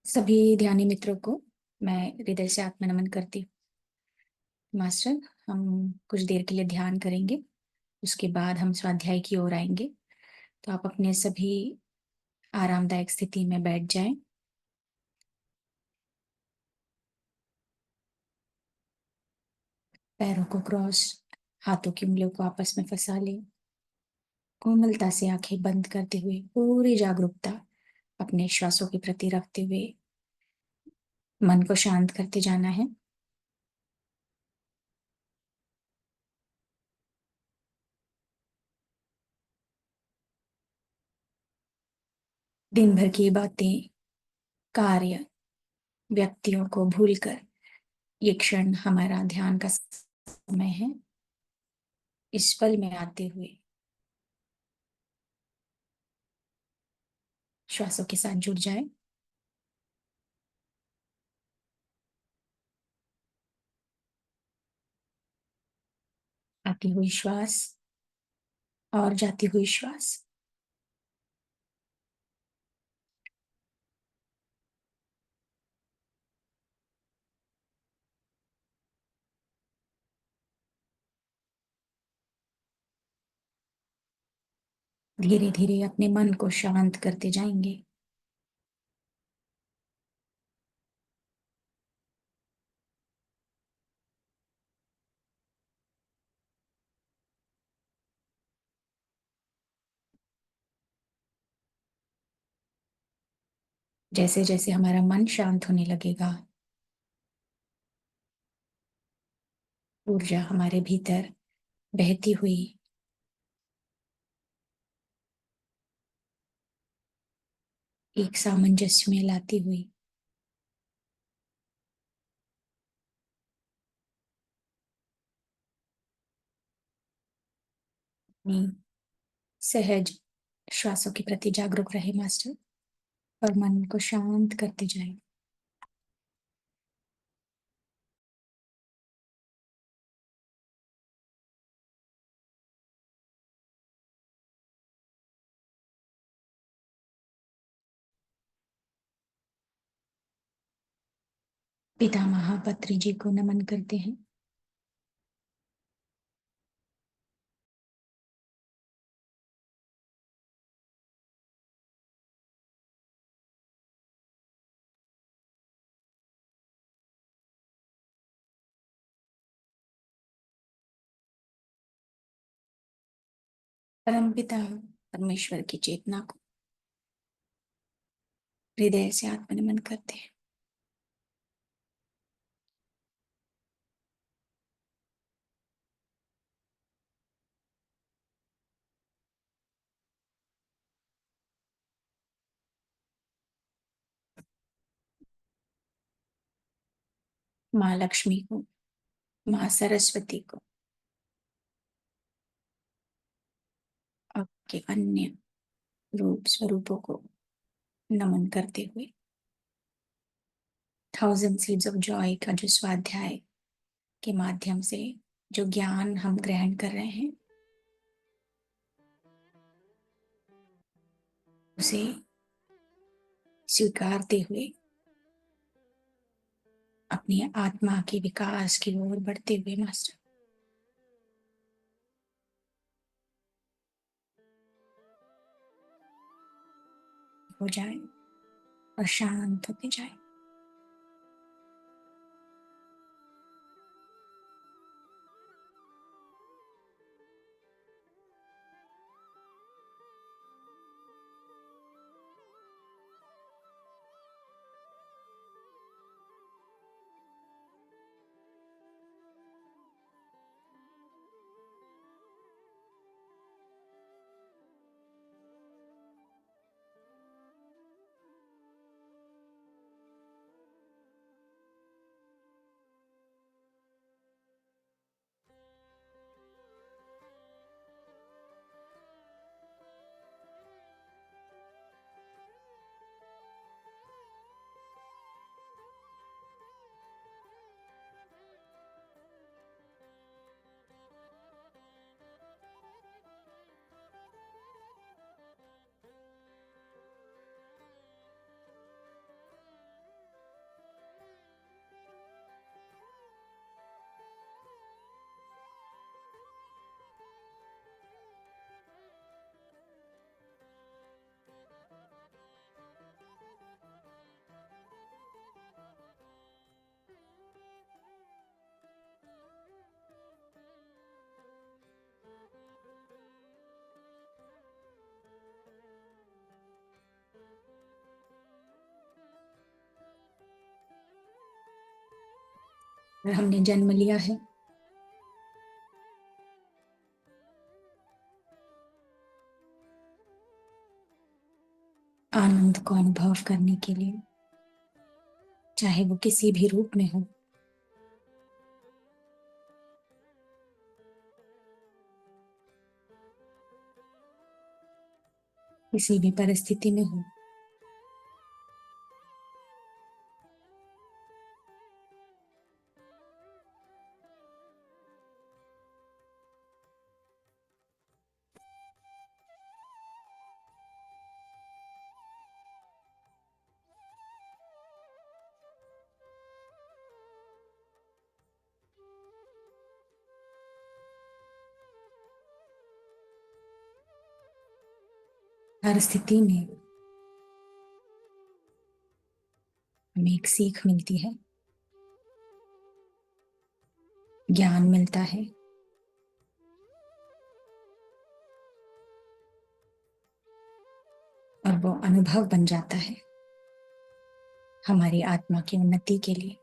सभी ध्यानी मित्रों को मैं हृदय से आत्म नमन करती हूँ। मास्टर, हम कुछ देर के लिए ध्यान करेंगे। उसके बाद हम स्वाध्याय की ओर आएंगे। तो आप अपने सभी आरामदायक स्थिति में बैठ जाएं। पैरों को क्रॉस, हाथों की उंगलियों को आपस में फंसा लें। कोमलता से आंखें बंद करते हुए पूरी जागरूकता अपने श्वासों के प्रति रखते हुए मन को शांत करते जाना है। दिन भर की बातें, कार्य, व्यक्तियों को भूलकर ये क्षण हमारा ध्यान का समय है। इस पल में आते हुए श्वासों के साथ जुड़ जाए। आती हुई श्वास और जाती हुई श्वास। धीरे धीरे अपने मन को शांत करते जाएंगे। जैसे जैसे हमारा मन शांत होने लगेगा, ऊर्जा हमारे भीतर बहती हुई एक सामंजस्य में लाती हुई अपनी सहज श्वासों के प्रति जागरूक रहे मास्टर, और मन को शांत करते जाए। पिता महापत्री जी को नमन करते हैं। परम पिता परमेश्वर की चेतना को हृदय से आत्म नमन करते हैं। माँ लक्ष्मी को, माँ सरस्वती को, आपके अन्य रूप स्वरूपों को नमन करते हुए थाउजेंड सीड्स ऑफ जॉय का जो स्वाध्याय के माध्यम से जो ज्ञान हम ग्रहण कर रहे हैं, उसे स्वीकारते हुए अपनी आत्मा के विकास की ओर बढ़ते हुए मास्टर हो जाए और शांत होते जाए। और हमने जन्म लिया है, आनंद को अनुभव करने के लिए, चाहे वो किसी भी रूप में हो। किसी भी परिस्थिति में हो। हर स्थिति में हमें एक सीख मिलती है, ज्ञान मिलता है, और वो अनुभव बन जाता है हमारी आत्मा की उन्नति के लिए।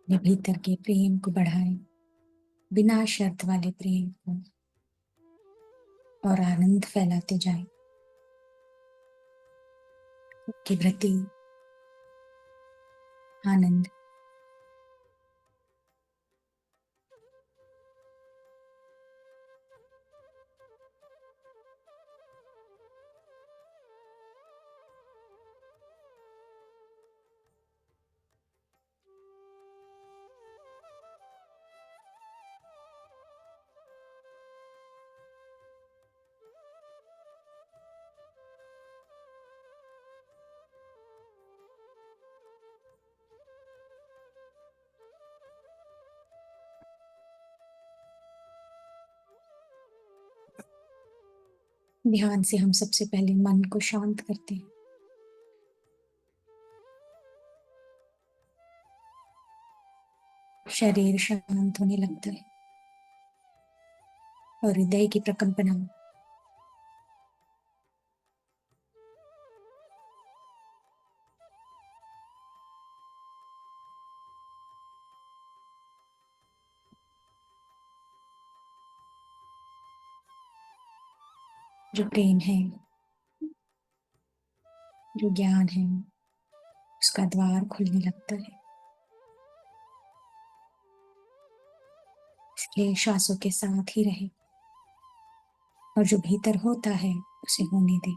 अपने भीतर के प्रेम को बढ़ाएं, बिना शर्त वाले प्रेम को, और आनंद फैलाते जाएं के प्रति। आनंद ध्यान से हम सबसे पहले मन को शांत करते हैं। शरीर शांत होने लगता है और हृदय की प्रकंपना, जो प्रेम है, जो ज्ञान है, उसका द्वार खुलने लगता है। इसलिए श्वासों के साथ ही रहे और जो भीतर होता है उसे होने दे।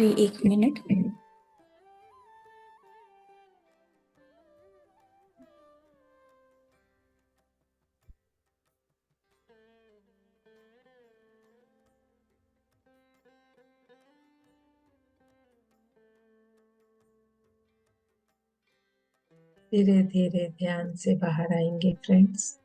एक मिनट। धीरे धीरे ध्यान से बाहर आएंगे फ्रेंड्स।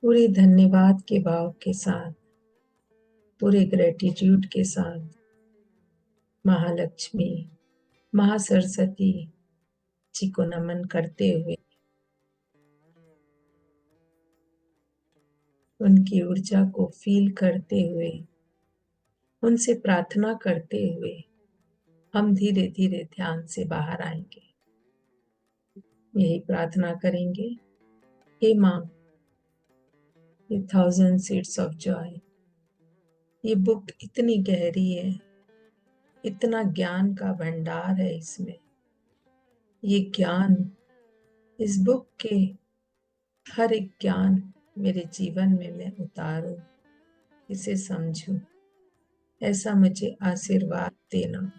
पूरे धन्यवाद के भाव के साथ, पूरे ग्रेटिट्यूड के साथ महालक्ष्मी, महासरस्वती जी को नमन करते हुए, उनकी ऊर्जा को फील करते हुए, उनसे प्रार्थना करते हुए हम धीरे धीरे ध्यान से बाहर आएंगे। यही प्रार्थना करेंगे, हे माँ, ये 1000 सीड्स ऑफ जॉय, ये बुक इतनी गहरी है, इतना ज्ञान का भंडार है इसमें। ये ज्ञान, इस बुक के हर एक ज्ञान मेरे जीवन में मैं उतारूं, इसे समझूं, ऐसा मुझे आशीर्वाद देना।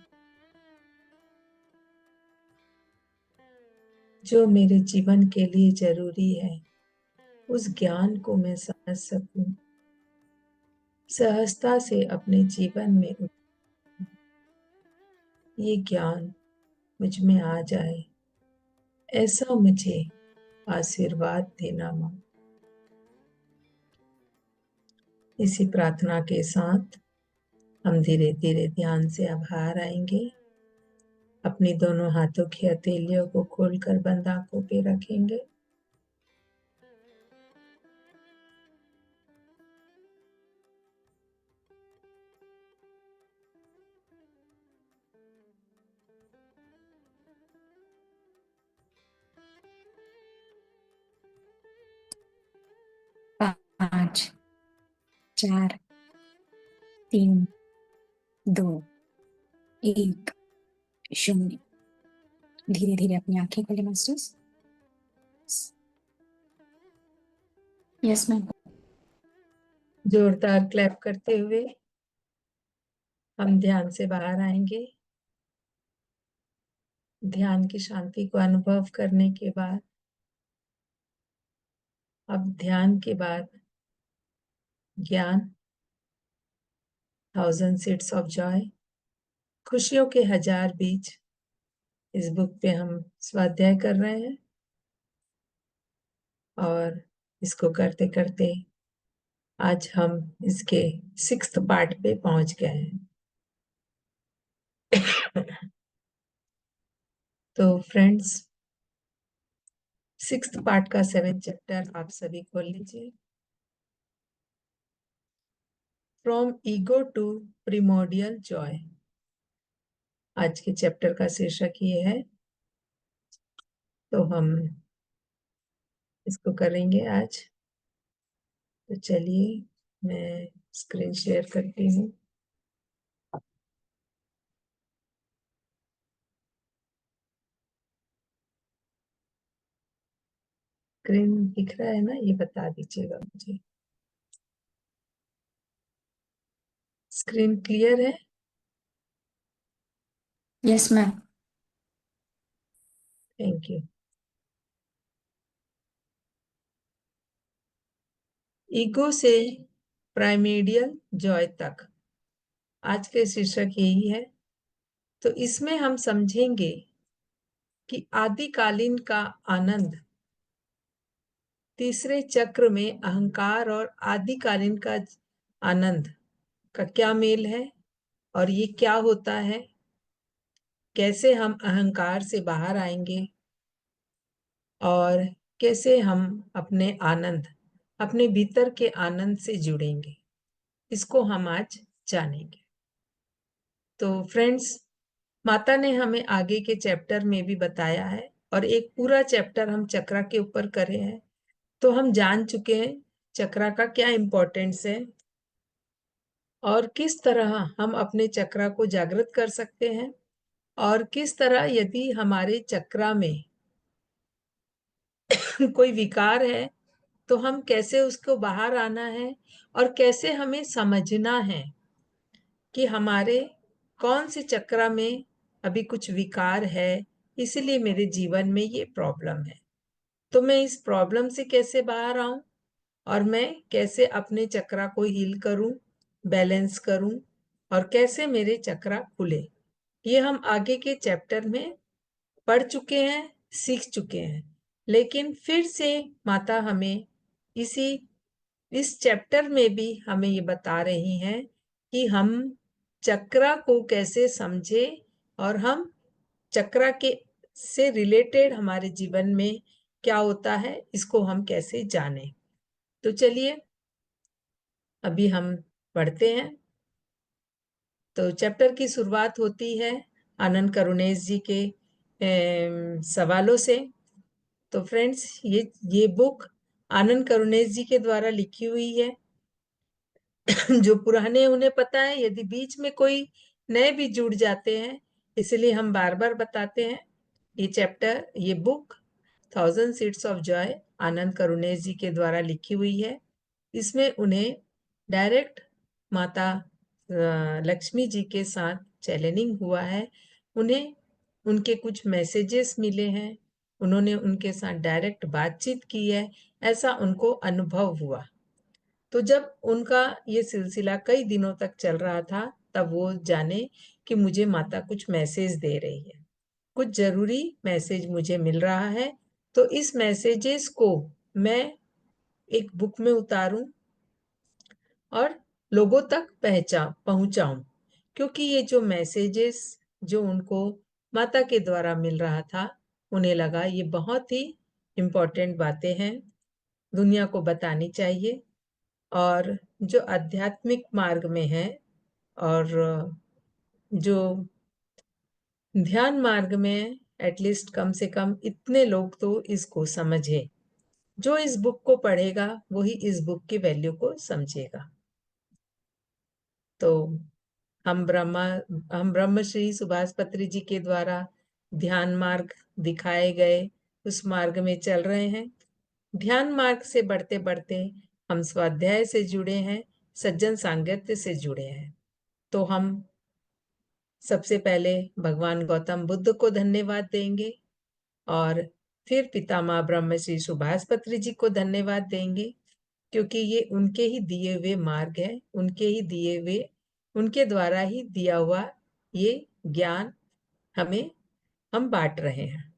जो मेरे जीवन के लिए जरूरी है, उस ज्ञान को मैं समझ सकूं, सहजता से अपने जीवन में ये ज्ञान मुझ में आ जाए, ऐसा मुझे आशीर्वाद देना मां। इसी प्रार्थना के साथ हम धीरे धीरे ध्यान से अब बाहर आएंगे। अपनी दोनों हाथों की हथेलियों को खोलकर बंद आंखों पे रखेंगे। पाँच, 4, 3, 2, 1, 0। धीरे धीरे अपनी आंखें खोले मास्टर्स। Yes ma'am. जोरदार क्लैप करते हुए हम ध्यान से बाहर आएंगे। ध्यान की शांति को अनुभव करने के बाद अब ध्यान के बाद ज्ञान, 1000 सीड्स ऑफ जॉय, खुशियों के 1000 बीज, इस बुक पे हम स्वाध्याय कर रहे हैं और इसको करते करते आज हम इसके 6th पार्ट पे पहुंच गए हैं। तो फ्रेंड्स, 6th पार्ट का 7th चैप्टर आप सभी खोल लीजिए। From ego to primordial joy, आज के चैप्टर का शीर्षक ये है। तो हम इसको करेंगे आज। तो चलिए मैं स्क्रीन शेयर करती हूँ। स्क्रीन दिख रहा है ना, ये बता दीजिएगा मुझे। स्क्रीन क्लियर है? Yes ma'am. Thank you. Ego से प्राइमेडियल जॉय तक, आज के शीर्षक यही है। तो इसमें हम समझेंगे कि आदिकालीन का आनंद, तीसरे चक्र में अहंकार और आदिकालीन का आनंद का क्या मेल है और ये क्या होता है, कैसे हम अहंकार से बाहर आएंगे और कैसे हम अपने आनंद, अपने भीतर के आनंद से जुड़ेंगे, इसको हम आज जानेंगे। तो फ्रेंड्स, माता ने हमें आगे के चैप्टर में भी बताया है और एक पूरा चैप्टर हम चक्रा के ऊपर करे हैं। तो हम जान चुके हैं चक्रा का क्या इंपॉर्टेंस है और किस तरह हम अपने चक्रा को जागृत कर सकते हैं और किस तरह यदि हमारे चक्रा में कोई विकार है तो हम कैसे उसको बाहर आना है और कैसे हमें समझना है कि हमारे कौन से चक्र में अभी कुछ विकार है, इसलिए मेरे जीवन में ये प्रॉब्लम है। तो मैं इस प्रॉब्लम से कैसे बाहर आऊं और मैं कैसे अपने चक्र को हील करूं, बैलेंस करूं और कैसे मेरे चक्र खुले, ये हम आगे के चैप्टर में पढ़ चुके हैं, सीख चुके हैं। लेकिन फिर से माता हमें इस चैप्टर में भी हमें ये बता रही हैं कि हम चक्र को कैसे समझे और हम चक्र के से रिलेटेड हमारे जीवन में क्या होता है, इसको हम कैसे जाने। तो चलिए अभी हम पढ़ते हैं। तो चैप्टर की शुरुआत होती है आनंद करुणेश जी के सवालों से। तो फ्रेंड्स, ये बुक आनंद करुणेश जी के द्वारा लिखी हुई है। जो पुराने उन्हें पता है, यदि बीच में कोई नए भी जुड़ जाते हैं, इसलिए हम बार बार बताते हैं। ये चैप्टर, ये book thousand seeds of joy Anand Karunesh ji के द्वारा लिखी हुई है। इसमें उन्हें डायरेक्ट माता लक्ष्मी जी के साथ चैनलिंग हुआ है। उन्हें उनके कुछ मैसेजेस मिले हैं, उन्होंने उनके साथ डायरेक्ट बातचीत की है, ऐसा उनको अनुभव हुआ। तो जब उनका ये सिलसिला कई दिनों तक चल रहा था, तब वो जाने कि मुझे माता कुछ मैसेज दे रही है, कुछ जरूरी मैसेज मुझे मिल रहा है। तो इस मैसेजेस को मैं एक बुक में उतारूं और लोगों तक पहुंचाऊं, क्योंकि ये जो मैसेजेस जो उनको माता के द्वारा मिल रहा था, उन्हें लगा ये बहुत ही इम्पोर्टेंट बातें हैं, दुनिया को बतानी चाहिए। और जो आध्यात्मिक मार्ग में है और जो ध्यान मार्ग में, एटलीस्ट कम से कम इतने लोग तो इसको समझे। जो इस बुक को पढ़ेगा वही इस बुक की वैल्यू को समझेगा। तो हम ब्रह्म श्री सुभाष पत्री जी के द्वारा ध्यान मार्ग दिखाए गए उस मार्ग में चल रहे हैं। ध्यान मार्ग से बढ़ते बढ़ते हम स्वाध्याय से जुड़े हैं, सज्जन सांगत्य से जुड़े हैं। तो हम सबसे पहले भगवान गौतम बुद्ध को धन्यवाद देंगे और फिर पितामह ब्रह्म श्री सुभाष पत्री जी को धन्यवाद देंगे, क्योंकि ये उनके ही दिए हुए मार्ग है, उनके ही दिए हुए, उनके द्वारा ही दिया हुआ ये ज्ञान हम बांट रहे हैं।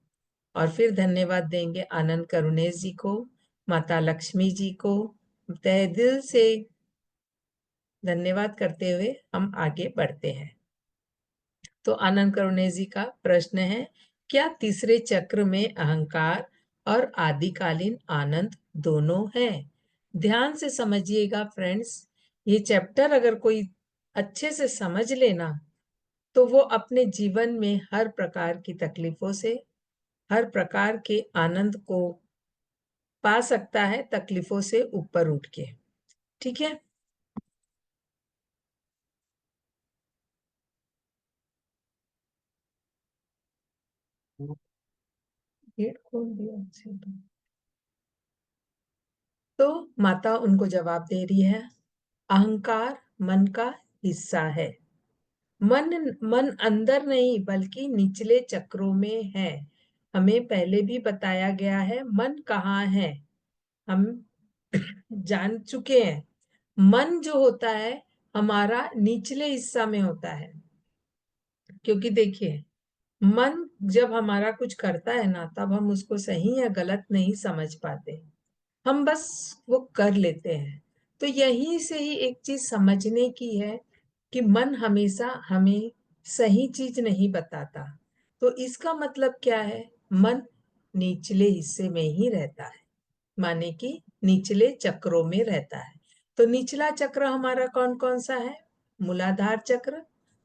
और फिर धन्यवाद देंगे आनंद करुणेश जी को, माता लक्ष्मी जी को तहे दिल से धन्यवाद करते हुए हम आगे बढ़ते हैं। तो आनंद करुणेश जी का प्रश्न है, क्या तीसरे चक्र में अहंकार और आदिकालीन आनंद दोनों है? ध्यान से समझिएगा फ्रेंड्स। ये चैप्टर अगर कोई अच्छे से समझ लेना, तो वो अपने जीवन में हर प्रकार की तकलीफों से, हर प्रकार के आनंद को पा सकता है, तकलीफों से ऊपर उठ के। ठीक है। गेट खोल दिया से तो माता उनको जवाब दे रही है, अहंकार मन का हिस्सा है। मन अंदर नहीं बल्कि निचले चक्रों में है। हमें पहले भी बताया गया है मन कहाँ है, हम जान चुके हैं। मन जो होता है हमारा निचले हिस्सा में होता है, क्योंकि देखिए, मन जब हमारा कुछ करता है ना, तब हम उसको सही या गलत नहीं समझ पाते, हम बस वो कर लेते हैं। तो यहीं से ही एक चीज समझने की है कि मन हमेशा हमें सही चीज नहीं बताता। तो इसका मतलब क्या है, मन निचले हिस्से में ही रहता है, माने कि निचले चक्रों में रहता है। तो निचला चक्र हमारा कौन कौन सा है? मूलाधार चक्र,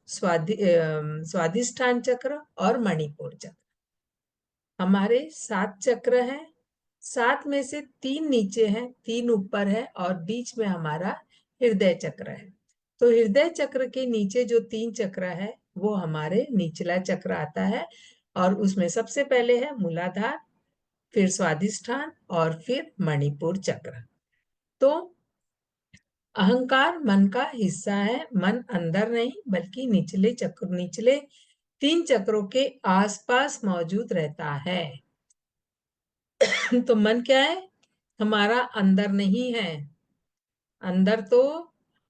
स्वादिष्ठान चक्र और मणिपुर चक्र। हमारे 7 चक्र हैं, 7 में से 3 नीचे हैं, 3 ऊपर है और बीच में हमारा हृदय चक्र है। तो हृदय चक्र के नीचे जो 3 चक्र है वो हमारे निचला चक्र आता है, और उसमें सबसे पहले है मूलाधार, फिर स्वाधिष्ठान और फिर मणिपुर चक्र। तो अहंकार मन का हिस्सा है। मन अंदर नहीं बल्कि निचले 3 चक्रों के आसपास मौजूद रहता है। तो मन क्या है? हमारा अंदर नहीं है। अंदर तो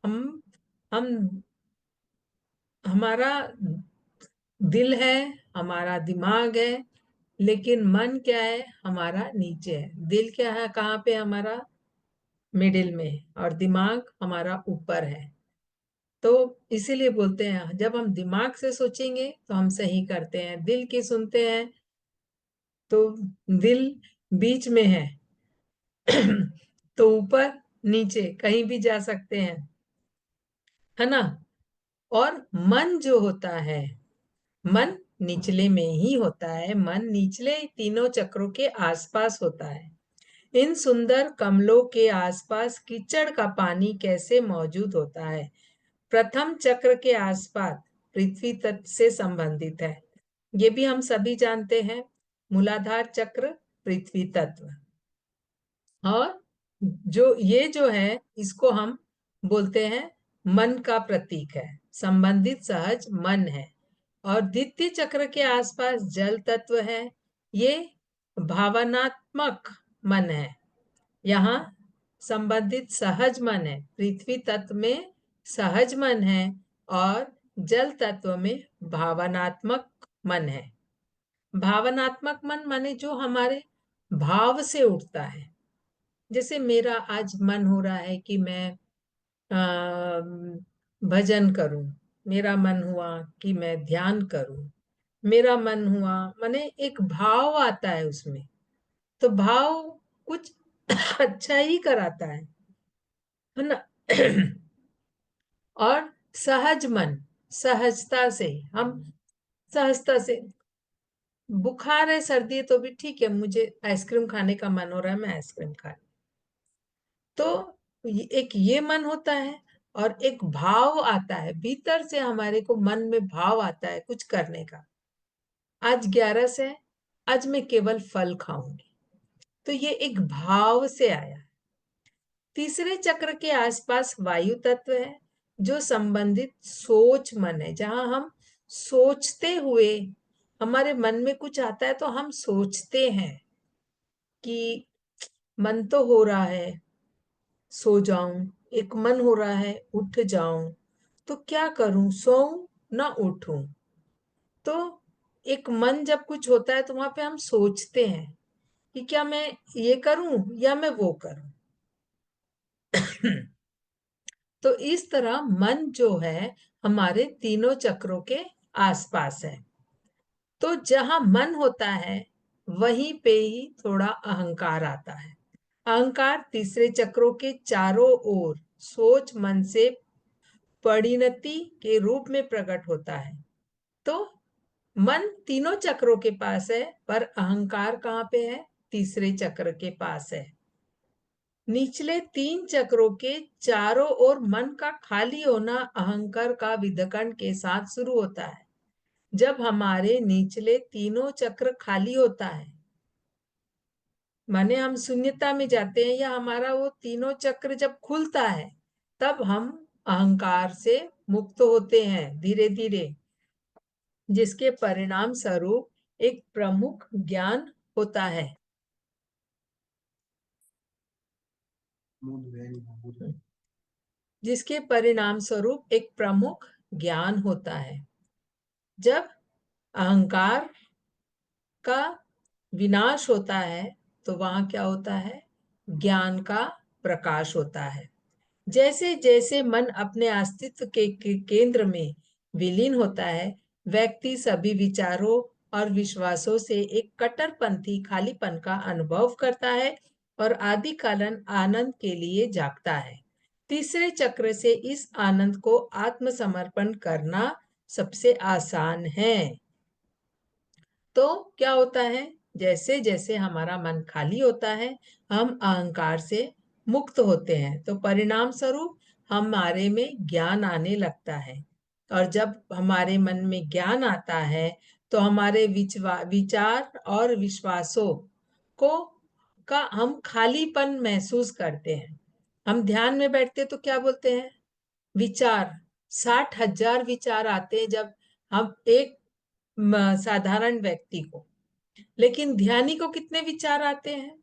हम हम हमारा दिल है, हमारा दिमाग है, लेकिन मन क्या है? हमारा नीचे है। दिल क्या है? कहाँ पे? हमारा मिडिल में, और दिमाग हमारा ऊपर है। तो इसीलिए बोलते हैं जब हम दिमाग से सोचेंगे तो हम सही करते हैं, दिल की सुनते हैं तो दिल बीच में है तो ऊपर नीचे कहीं भी जा सकते हैं, है ना। और मन जो होता है, मन निचले में ही होता है। मन निचले तीनों चक्रों के आसपास होता है। इन सुंदर कमलों के आसपास कीचड़ का पानी कैसे मौजूद होता है? प्रथम चक्र के आसपास पृथ्वी तत्व से संबंधित है। ये भी हम सभी जानते हैं। मूलाधार चक्र, पृथ्वी तत्व। और जो है इसको हम बोलते हैं मन का प्रतीक है। संबंधित सहज मन है। और द्वितीय चक्र के आसपास जल तत्व है। ये भावनात्मक मन है। यहाँ संबंधित सहज मन है। पृथ्वी तत्व में सहज मन है और जल तत्व में भावनात्मक मन है। भावनात्मक मन माने जो हमारे भाव से उठता है। जैसे मेरा आज मन हो रहा है कि मैं भजन करूं, मेरा मन हुआ कि मैं ध्यान करूं, मेरा मन हुआ, माने एक भाव आता है उसमें। तो भाव कुछ अच्छा ही कराता है ना। और सहज मन, सहजता से हम, सहजता से बुखार है, सर्दी है तो भी ठीक है, मुझे आइसक्रीम खाने का मन हो रहा है, मैं आइसक्रीम खा। तो एक ये मन होता है और एक भाव आता है भीतर से, हमारे को मन में भाव आता है कुछ करने का। आज 11 है, आज मैं केवल फल खाऊंगी, तो ये एक भाव से आया। तीसरे चक्र के आसपास वायु तत्व है जो संबंधित सोच मन है। जहां हम सोचते हुए, हमारे मन में कुछ आता है तो हम सोचते हैं कि मन तो हो रहा है सो जाऊं, एक मन हो रहा है उठ जाऊं, तो क्या करूं, सोऊं ना उठूं। तो एक मन जब कुछ होता है तो वहां पे हम सोचते हैं कि क्या मैं ये करूं या मैं वो करूं। तो इस तरह मन जो है हमारे तीनों चक्रों के आसपास है। तो जहां मन होता है वहीं पे ही थोड़ा अहंकार आता है। अहंकार तीसरे चक्रों के चारों ओर सोच मन से परिणति के रूप में प्रकट होता है। तो मन तीनों चक्रों के पास है, पर अहंकार कहाँ पे है? तीसरे चक्र के पास है। निचले 3 चक्रों के चारों ओर मन का खाली होना अहंकार का विधकन के साथ शुरू होता है। जब हमारे निचले तीनों चक्र खाली होता है, माने हम शून्यता में जाते हैं, या हमारा वो तीनों चक्र जब खुलता है, तब हम अहंकार से मुक्त होते हैं धीरे धीरे, जिसके परिणाम स्वरूप एक प्रमुख ज्ञान होता है। जिसके परिणाम स्वरूप एक प्रमुख ज्ञान होता है। जब अहंकार का विनाश होता है तो वहां क्या होता है? ज्ञान का प्रकाश होता है। जैसे जैसे मन अपने अस्तित्व के केंद्र में विलीन होता है, व्यक्ति सभी विचारों और विश्वासों से एक कट्टरपंथी खालीपन का अनुभव करता है और आदिकालन आनंद के लिए जागता है। तीसरे चक्र से इस आनंद को आत्मसमर्पण करना सबसे आसान है। तो क्या होता है? जैसे जैसे हमारा मन खाली होता है, हम अहंकार से मुक्त होते हैं, तो परिणाम स्वरूप हमारे में ज्ञान आने लगता है। और जब हमारे मन में ज्ञान आता है तो हमारे विचार और विश्वासों को का हम खालीपन महसूस करते हैं। हम ध्यान में बैठते तो क्या बोलते हैं? विचार, 60,000 विचार आते हैं जब हम एक साधारण व्यक्ति को, लेकिन ध्यानी को कितने विचार आते हैं?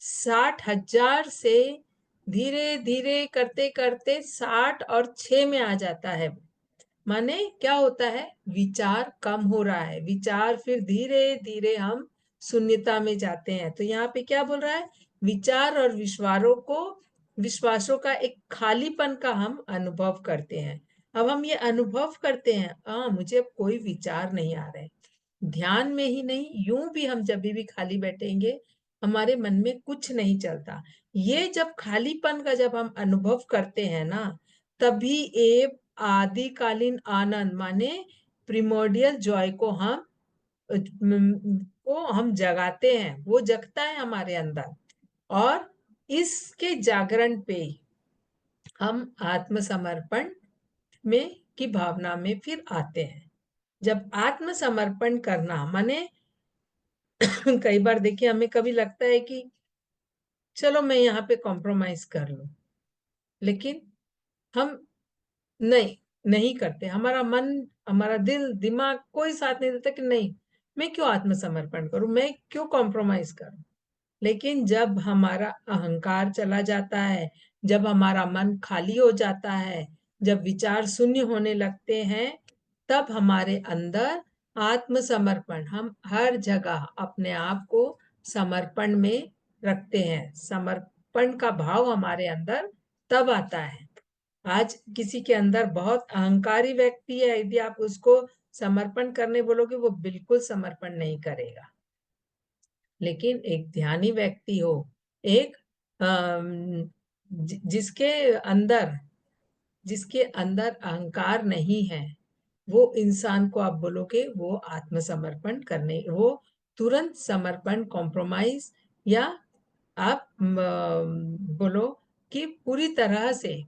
60,000 से धीरे धीरे करते करते 60 और 6 में आ जाता है। माने क्या होता है? विचार कम हो रहा है, विचार फिर धीरे धीरे हम शून्यता में जाते हैं। तो यहाँ पे क्या बोल रहा है? विचार और विश्वासों का एक खालीपन का हम अनुभव करते हैं। अब हम ये अनुभव करते हैं, हाँ मुझे अब कोई विचार नहीं आ रहे। ध्यान में ही नहीं, यूं भी हम जब भी खाली बैठेंगे हमारे मन में कुछ नहीं चलता। ये जब खालीपन का जब हम अनुभव करते हैं ना, तभी एक आदिकालीन आनंद माने प्रिमोर्डियल जॉय को हम जगाते हैं, वो जगता है हमारे अंदर। और इसके जागरण पे हम आत्मसमर्पण में की भावना में फिर आते हैं। जब आत्मसमर्पण करना माने कई बार देखिए हमें कभी लगता है कि चलो मैं यहाँ पे कॉम्प्रोमाइज कर लूं, लेकिन हम नहीं नहीं करते। हमारा मन, हमारा दिल दिमाग कोई साथ नहीं देता कि नहीं, मैं क्यों आत्मसमर्पण करूं, मैं क्यों कॉम्प्रोमाइज करूं। लेकिन जब हमारा अहंकार चला जाता है, जब हमारा मन खाली हो जाता है, जब विचार शून्य होने लगते हैं, तब हमारे अंदर आत्मसमर्पण, हम हर जगह अपने आप को समर्पण में रखते हैं। समर्पण का भाव हमारे अंदर तब आता है। आज किसी के अंदर बहुत अहंकारी व्यक्ति है, यदि आप उसको समर्पण करने बोलोगे वो बिल्कुल समर्पण नहीं करेगा। लेकिन एक ध्यानी व्यक्ति हो, एक जिसके अंदर अहंकार नहीं है, वो इंसान को आप बोलोगे वो आत्मसमर्पण करने, वो तुरंत समर्पण, कॉम्प्रोमाइज, या आप बोलो कि पूरी तरह से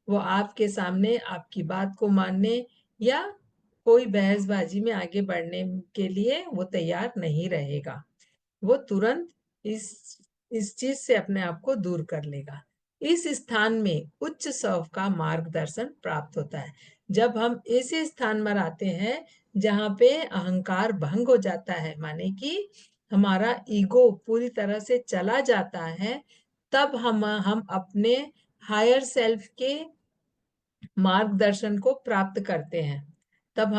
वो आपके सामने आपकी बात को मानने या कोई बहसबाजी में आगे बढ़ने के लिए वो तैयार नहीं रहेगा। वो तुरंत इस चीज से अपने आप को दूर कर लेगा। इस स्थान में उच्च स्व का मार्गदर्शन प्राप्त होता है। जब हम ऐसे स्थान में आते हैं जहाँ पे अहंकार भंग हो जाता है, माने कि हमारा ईगो पूरी तरह से चला जाता है, तब हम अपने हायर सेल्फ के मार्गदर्शन को प्राप्त करते हैं। तब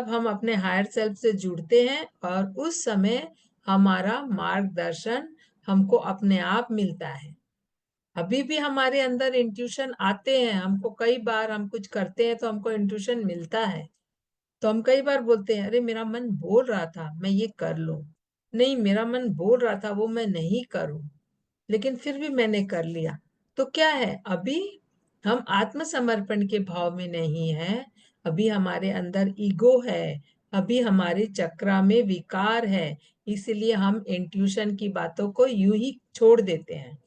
हम अपने हायर सेल्फ से जुड़ते हैं और उस समय हमारा मार्गदर्शन हमको अपने आप मिलता है। अभी भी हमारे अंदर इंट्यूशन आते हैं, हमको कई बार हम कुछ करते हैं तो हमको इंट्यूशन मिलता है, तो हम कई बार बोलते हैं अरे मेरा मन बोल रहा था मैं ये कर लूं, नहीं मेरा मन बोल रहा था वो मैं नहीं करूं, लेकिन फिर भी मैंने कर लिया। तो क्या है, अभी हम आत्मसमर्पण के भाव में नहीं है, अभी हमारे अंदर ईगो है, अभी हमारे चक्रा में विकार है, इसलिए हम इंट्यूशन की बातों को यूं ही छोड़ देते हैं।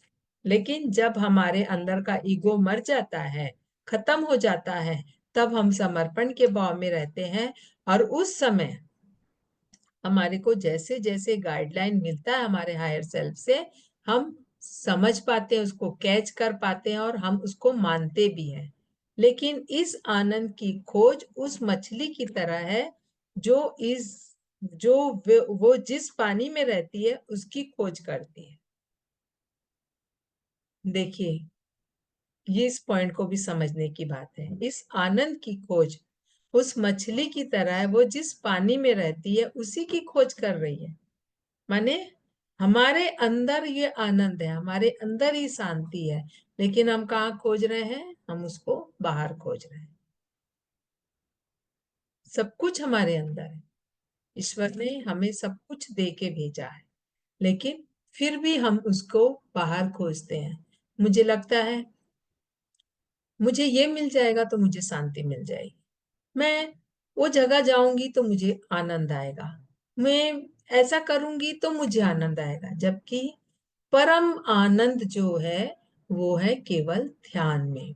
लेकिन जब हमारे अंदर का ईगो मर जाता है, खत्म हो जाता है, तब हम समर्पण के भाव में रहते हैं। और उस समय हमारे को जैसे जैसे गाइडलाइन मिलता है हमारे हायर सेल्फ से, हम समझ पाते हैं, उसको कैच कर पाते हैं और हम उसको मानते भी हैं। लेकिन इस आनंद की खोज उस मछली की तरह है जो इस जो वो जिस पानी में रहती है उसकी खोज करती है। देखिए, ये इस पॉइंट को भी समझने की बात है। इस आनंद की खोज उस मछली की तरह है, वो जिस पानी में रहती है उसी की खोज कर रही है। माने हमारे अंदर ये आनंद है, हमारे अंदर ही शांति है, लेकिन हम कहाँ खोज रहे हैं? हम उसको बाहर खोज रहे हैं। सब कुछ हमारे अंदर है, ईश्वर ने हमें सब कुछ दे के भेजा है, लेकिन फिर भी हम उसको बाहर खोजते हैं। मुझे लगता है मुझे ये मिल जाएगा तो मुझे शांति मिल जाएगी, मैं वो जगह जाऊंगी तो मुझे आनंद आएगा, मैं ऐसा करूंगी तो मुझे आनंद आएगा। जबकि परम आनंद जो है वो है केवल ध्यान में।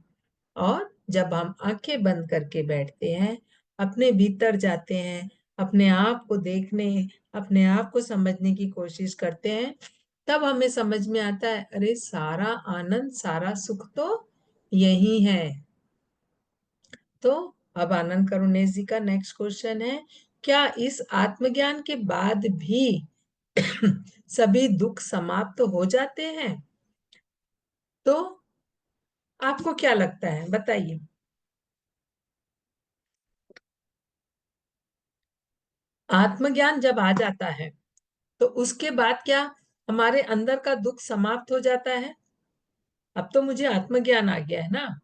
और जब हम आंखें बंद करके बैठते हैं, अपने भीतर जाते हैं, अपने आप को देखने, अपने आप को समझने की कोशिश करते हैं, तब हमें समझ में आता है, अरे सारा आनंद, सारा सुख तो यही है। तो अब आनंद करुणेश जी का नेक्स्ट क्वेश्चन है, क्या इस आत्मज्ञान के बाद भी सभी दुख समाप्त हो जाते हैं? तो आपको क्या लगता है, बताइए। आत्मज्ञान जब आ जाता है तो उसके बाद क्या हमारे अंदर का दुख समाप्त हो जाता है? अब तो मुझे आत्मज्ञान आ गया है ना,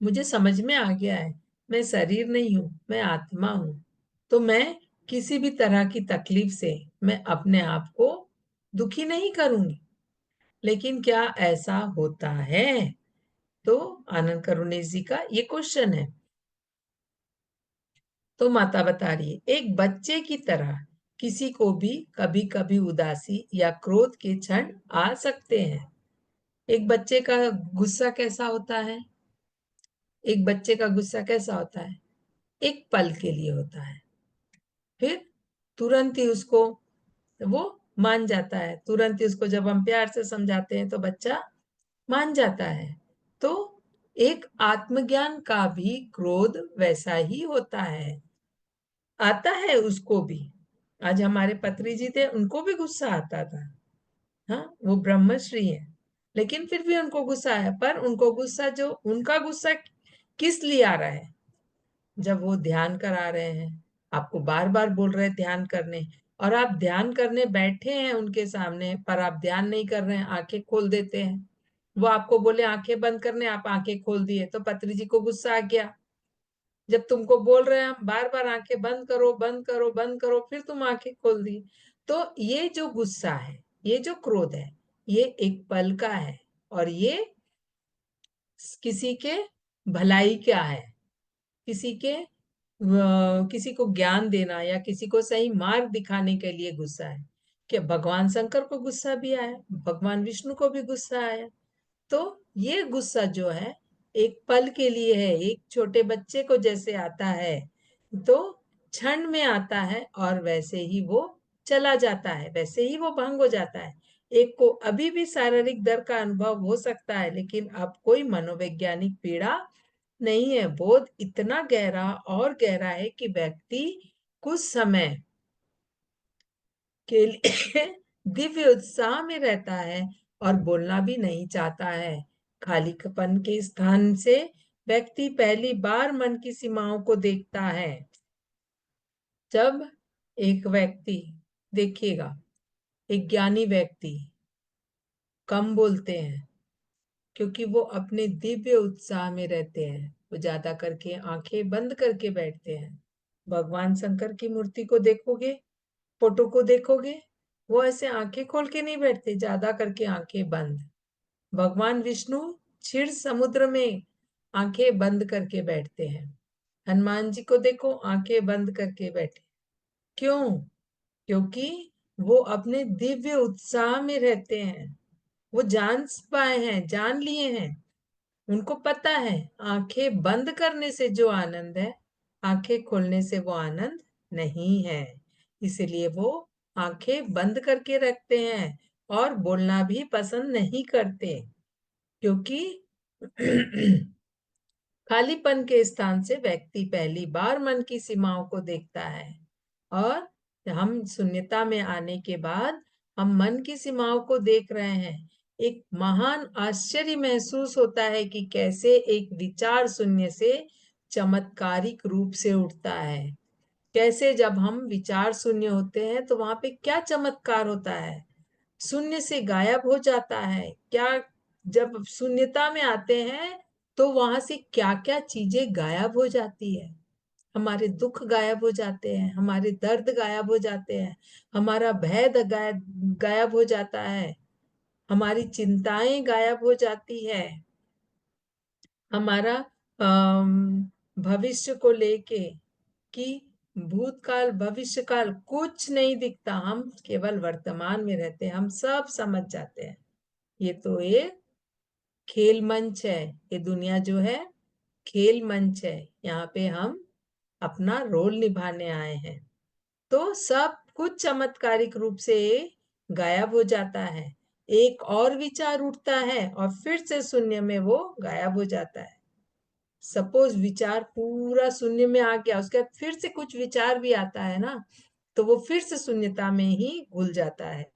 मुझे समझ में आ गया है, मैं शरीर नहीं हूं, मैं आत्मा हूं। तो मैं किसी भी तरह की तकलीफ से मैं अपने आप को दुखी नहीं करूंगी। लेकिन क्या ऐसा होता है? तो आनंद करुणेश जी का ये क्वेश्चन है। तो माता बता रही है, एक बच्चे की तरह किसी को भी कभी कभी उदासी या क्रोध के क्षण आ सकते हैं। एक बच्चे का गुस्सा कैसा होता है? एक बच्चे का गुस्सा कैसा होता है? एक पल के लिए होता है, फिर तुरंत ही उसको वो मान जाता है। तुरंत ही उसको जब हम प्यार से समझाते हैं तो बच्चा मान जाता है। तो एक आत्मज्ञान का भी क्रोध वैसा ही होता है, आता है उसको भी। आज हमारे पत्री जी थे, उनको भी गुस्सा आता था। हाँ, वो ब्रह्मश्री है, लेकिन फिर भी उनको गुस्सा आया। पर उनको गुस्सा, जो उनका गुस्सा किस लिए आ रहा है? जब वो ध्यान करा रहे हैं, आपको बार बार बोल रहे हैं ध्यान करने, और आप ध्यान करने बैठे हैं उनके सामने, पर आप ध्यान नहीं कर रहे हैं, आंखें खोल देते हैं। वो आपको बोले आंखें बंद करने, आप आंखें खोल दिए, तो पत्री जी को गुस्सा आ गया। जब तुमको बोल रहे हैं हम बार बार आंखें बंद करो, बंद करो, बंद करो, फिर तुम आंखें खोल दी। तो ये जो गुस्सा है, ये जो क्रोध है, ये एक पल का है, और ये किसी के भलाई क्या है, किसी के किसी को ज्ञान देना या किसी को सही मार्ग दिखाने के लिए गुस्सा है। कि भगवान शंकर को गुस्सा भी आया, भगवान विष्णु को भी गुस्सा आया। तो ये गुस्सा जो है एक पल के लिए है, एक छोटे बच्चे को जैसे आता है, तो क्षण में आता है और वैसे ही वो चला जाता है, वैसे ही वो भंग हो जाता है। एक को अभी भी शारीरिक दर्द का अनुभव हो सकता है, लेकिन अब कोई मनोवैज्ञानिक पीड़ा नहीं है। बोध इतना गहरा और गहरा है कि व्यक्ति कुछ समय के लिए दिव्य उत्साह में रहता है और बोलना भी नहीं चाहता है। खालीपन के स्थान से व्यक्ति पहली बार मन की सीमाओं को देखता है। जब एक व्यक्ति, देखिएगा, एक ज्ञानी व्यक्ति कम बोलते हैं क्योंकि वो अपने दिव्य उत्साह में रहते हैं। वो ज्यादा करके आंखें बंद करके बैठते हैं। भगवान शंकर की मूर्ति को देखोगे, फोटो को देखोगे, वो ऐसे आंखें खोल के नहीं बैठते, ज्यादा करके आंखें बंद। भगवान विष्णु क्षीर समुद्र में आंखें बंद करके बैठते हैं। हनुमान जी को देखो, आंखें बंद करके बैठे। क्यों? क्योंकि वो अपने दिव्य उत्साह में रहते हैं। वो जान पाए हैं, जान लिए हैं। उनको पता है आंखें बंद करने से जो आनंद है, आंखें खोलने से वो आनंद नहीं है। इसलिए वो आंखें बंद करके रखते हैं और बोलना भी पसंद नहीं करते, क्योंकि खालीपन के स्थान से व्यक्ति पहली बार मन की सीमाओं को देखता है। और हम शून्यता में आने के बाद हम मन की सीमाओं को देख रहे हैं। एक महान आश्चर्य महसूस होता है कि कैसे एक विचार शून्य से चमत्कारिक रूप से उठता है। कैसे जब हम विचार शून्य होते हैं तो वहां पे क्या चमत्कार होता है, शून्य से गायब हो जाता है क्या। जब शून्यता में आते हैं तो वहां से क्या क्या चीजें गायब हो जाती है। हमारे दुख गायब हो जाते हैं, हमारे दर्द गायब हो जाते हैं, हमारा भय गायब हो जाता है, हमारी चिंताएं गायब हो जाती है, हमारा भविष्य को लेके कि भूतकाल भविष्यकाल कुछ नहीं दिखता, हम केवल वर्तमान में रहते हैं, हम सब समझ जाते हैं। ये तो एक खेल मंच है, ये दुनिया जो है खेल मंच है, यहाँ पे हम अपना रोल निभाने आए हैं। तो सब कुछ चमत्कारिक रूप से गायब हो जाता है। एक और विचार उठता है और फिर से शून्य में वो गायब हो जाता है। सपोज विचार पूरा शून्य में आ गया, उसके बाद फिर से कुछ विचार भी आता है ना, तो वो फिर से शून्यता में ही घुल जाता है।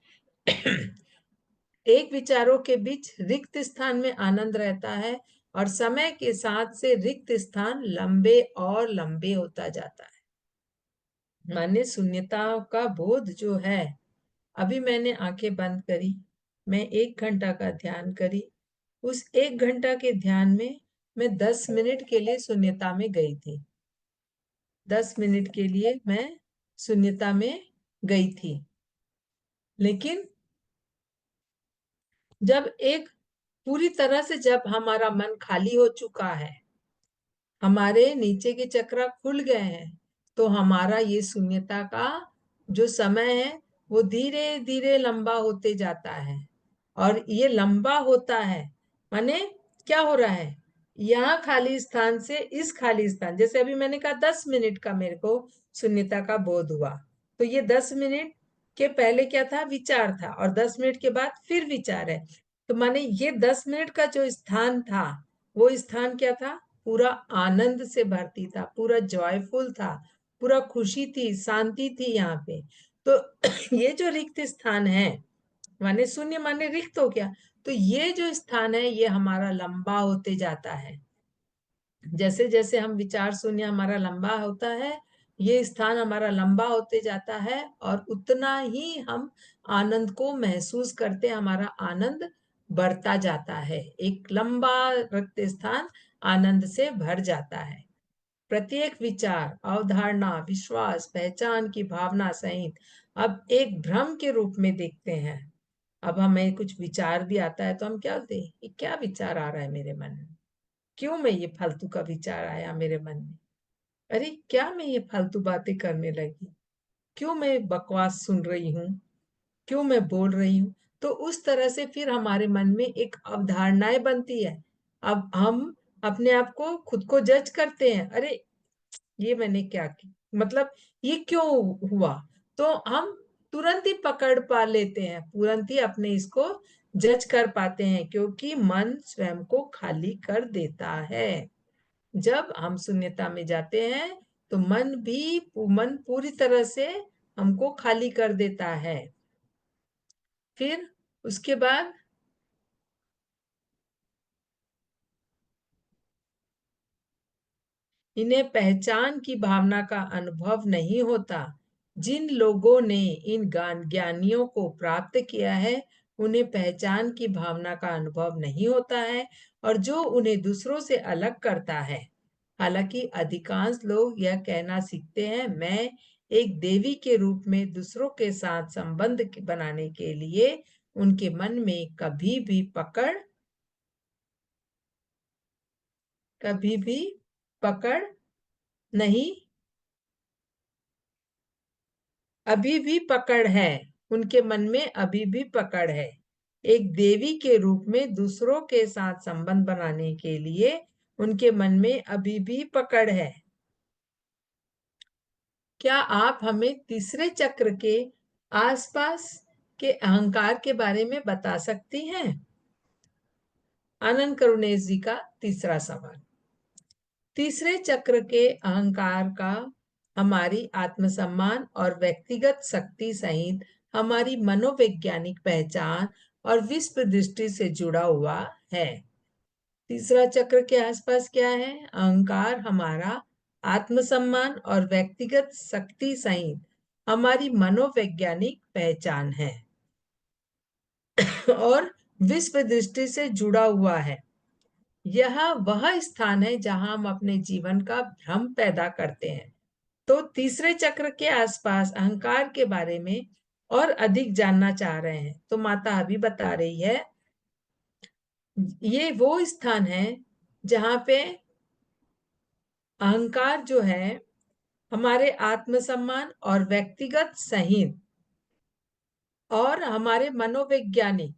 एक विचारों के बीच रिक्त स्थान में आनंद रहता है और समय के साथ से रिक्त स्थान लंबे और लंबे होता जाता है। माने शून्यता का बोध जो है, अभी मैंने आंखें बंद करी, मैं 1 घंटा का ध्यान करी। उस 1 घंटा के ध्यान में मैं 10 मिनट के लिए शून्यता में गई थी। 10 मिनट के लिए मैं शून्यता में गई थी। लेकिन जब एक पूरी तरह से जब हमारा मन खाली हो चुका है, हमारे नीचे के चक्र खुल गए हैं, तो हमारा ये शून्यता का जो समय है वो धीरे धीरे लंबा होते जाता है। और ये लंबा होता है माने क्या हो रहा है, यहाँ खाली स्थान से इस खाली स्थान, जैसे अभी मैंने कहा 10 मिनट का मेरे को शून्यता का बोध हुआ, तो ये 10 मिनट के पहले क्या था, विचार था, और 10 मिनट के बाद फिर विचार है। तो माने ये 10 मिनट का जो स्थान था, वो स्थान क्या था, पूरा आनंद से भरती था, पूरा जॉयफुल था, पूरा खुशी थी, शांति थी यहाँ पे। तो ये जो रिक्त स्थान है, माने शून्य माने रिक्त हो गया, तो ये जो स्थान है ये हमारा लंबा होते जाता है। जैसे जैसे हम विचार शून्य हमारा लंबा होता है, ये स्थान हमारा लंबा होते जाता है, और उतना ही हम आनंद को महसूस करते, हमारा आनंद बढ़ता जाता है। एक लंबा रक्त स्थान आनंद से भर जाता है। प्रत्येक विचार, अवधारणा, विश्वास, पहचान की भावना सहित अब एक भ्रम के रूप में देखते हैं। अब हमें कुछ विचार भी आता है तो हम क्या बोलते हैं, ये क्या विचार आ रहा है मेरे मन में, क्यों मैं ये फालतू का विचार आया मेरे मन में, अरे क्या मैं ये फालतू बातें करने लगी, क्यों मैं बकवास सुन रही हूँ, क्यों मैं बोल रही हूँ। तो उस तरह से फिर हमारे मन में एक अवधारणाएं बनती है। अब हम अपने आप को खुद को जज करते हैं, अरे ये मैंने क्या की, मतलब ये क्यों हुआ, तो हम तुरंत ही पकड़ पा लेते हैं, तुरंत ही अपने इसको जज कर पाते हैं, क्योंकि मन स्वयं को खाली कर देता है। जब हम शून्यता में जाते हैं तो मन पूरी तरह से हमको खाली कर देता है। फिर उसके बाद इन्हें पहचान की भावना का अनुभव नहीं होता। जिन लोगों ने इन ज्ञानियों को प्राप्त किया है, उन्हें पहचान की भावना का अनुभव नहीं होता है, और जो उन्हें दूसरों से अलग करता है। हालांकि अधिकांश लोग यह कहना सीखते हैं, मैं एक देवी के रूप में दूसरों के साथ संबंध बनाने के लिए उनके मन में कभी भी पकड़ नहीं, अभी भी पकड़ है, उनके मन में अभी भी पकड़ है। एक देवी के रूप में दूसरों के साथ संबंध बनाने के लिए उनके मन में अभी भी पकड़ है। क्या आप हमें तीसरे चक्र के आसपास के अहंकार के बारे में बता सकती हैं? आनंद करुणेश जी का तीसरा सवाल। तीसरे चक्र के अहंकार का हमारी आत्मसम्मान और व्यक्तिगत शक्ति सहित हमारी मनोवैज्ञानिक पहचान और विश्व दृष्टि से जुड़ा हुआ है। तीसरा चक्र के आसपास क्या है? अहंकार हमारा आत्मसम्मान और व्यक्तिगत शक्ति सहित हमारी मनोवैज्ञानिक पहचान है और विश्व दृष्टि से जुड़ा हुआ है। यह वह स्थान है जहां हम अपने जीवन का भ्रम पैदा करते हैं। तो तीसरे चक्र के आसपास अहंकार के बारे में और अधिक जानना चाह रहे हैं, तो माता अभी बता रही है, ये वो स्थान है जहां पे अहंकार जो है हमारे आत्मसम्मान और व्यक्तिगत सहित और हमारे मनोवैज्ञानिक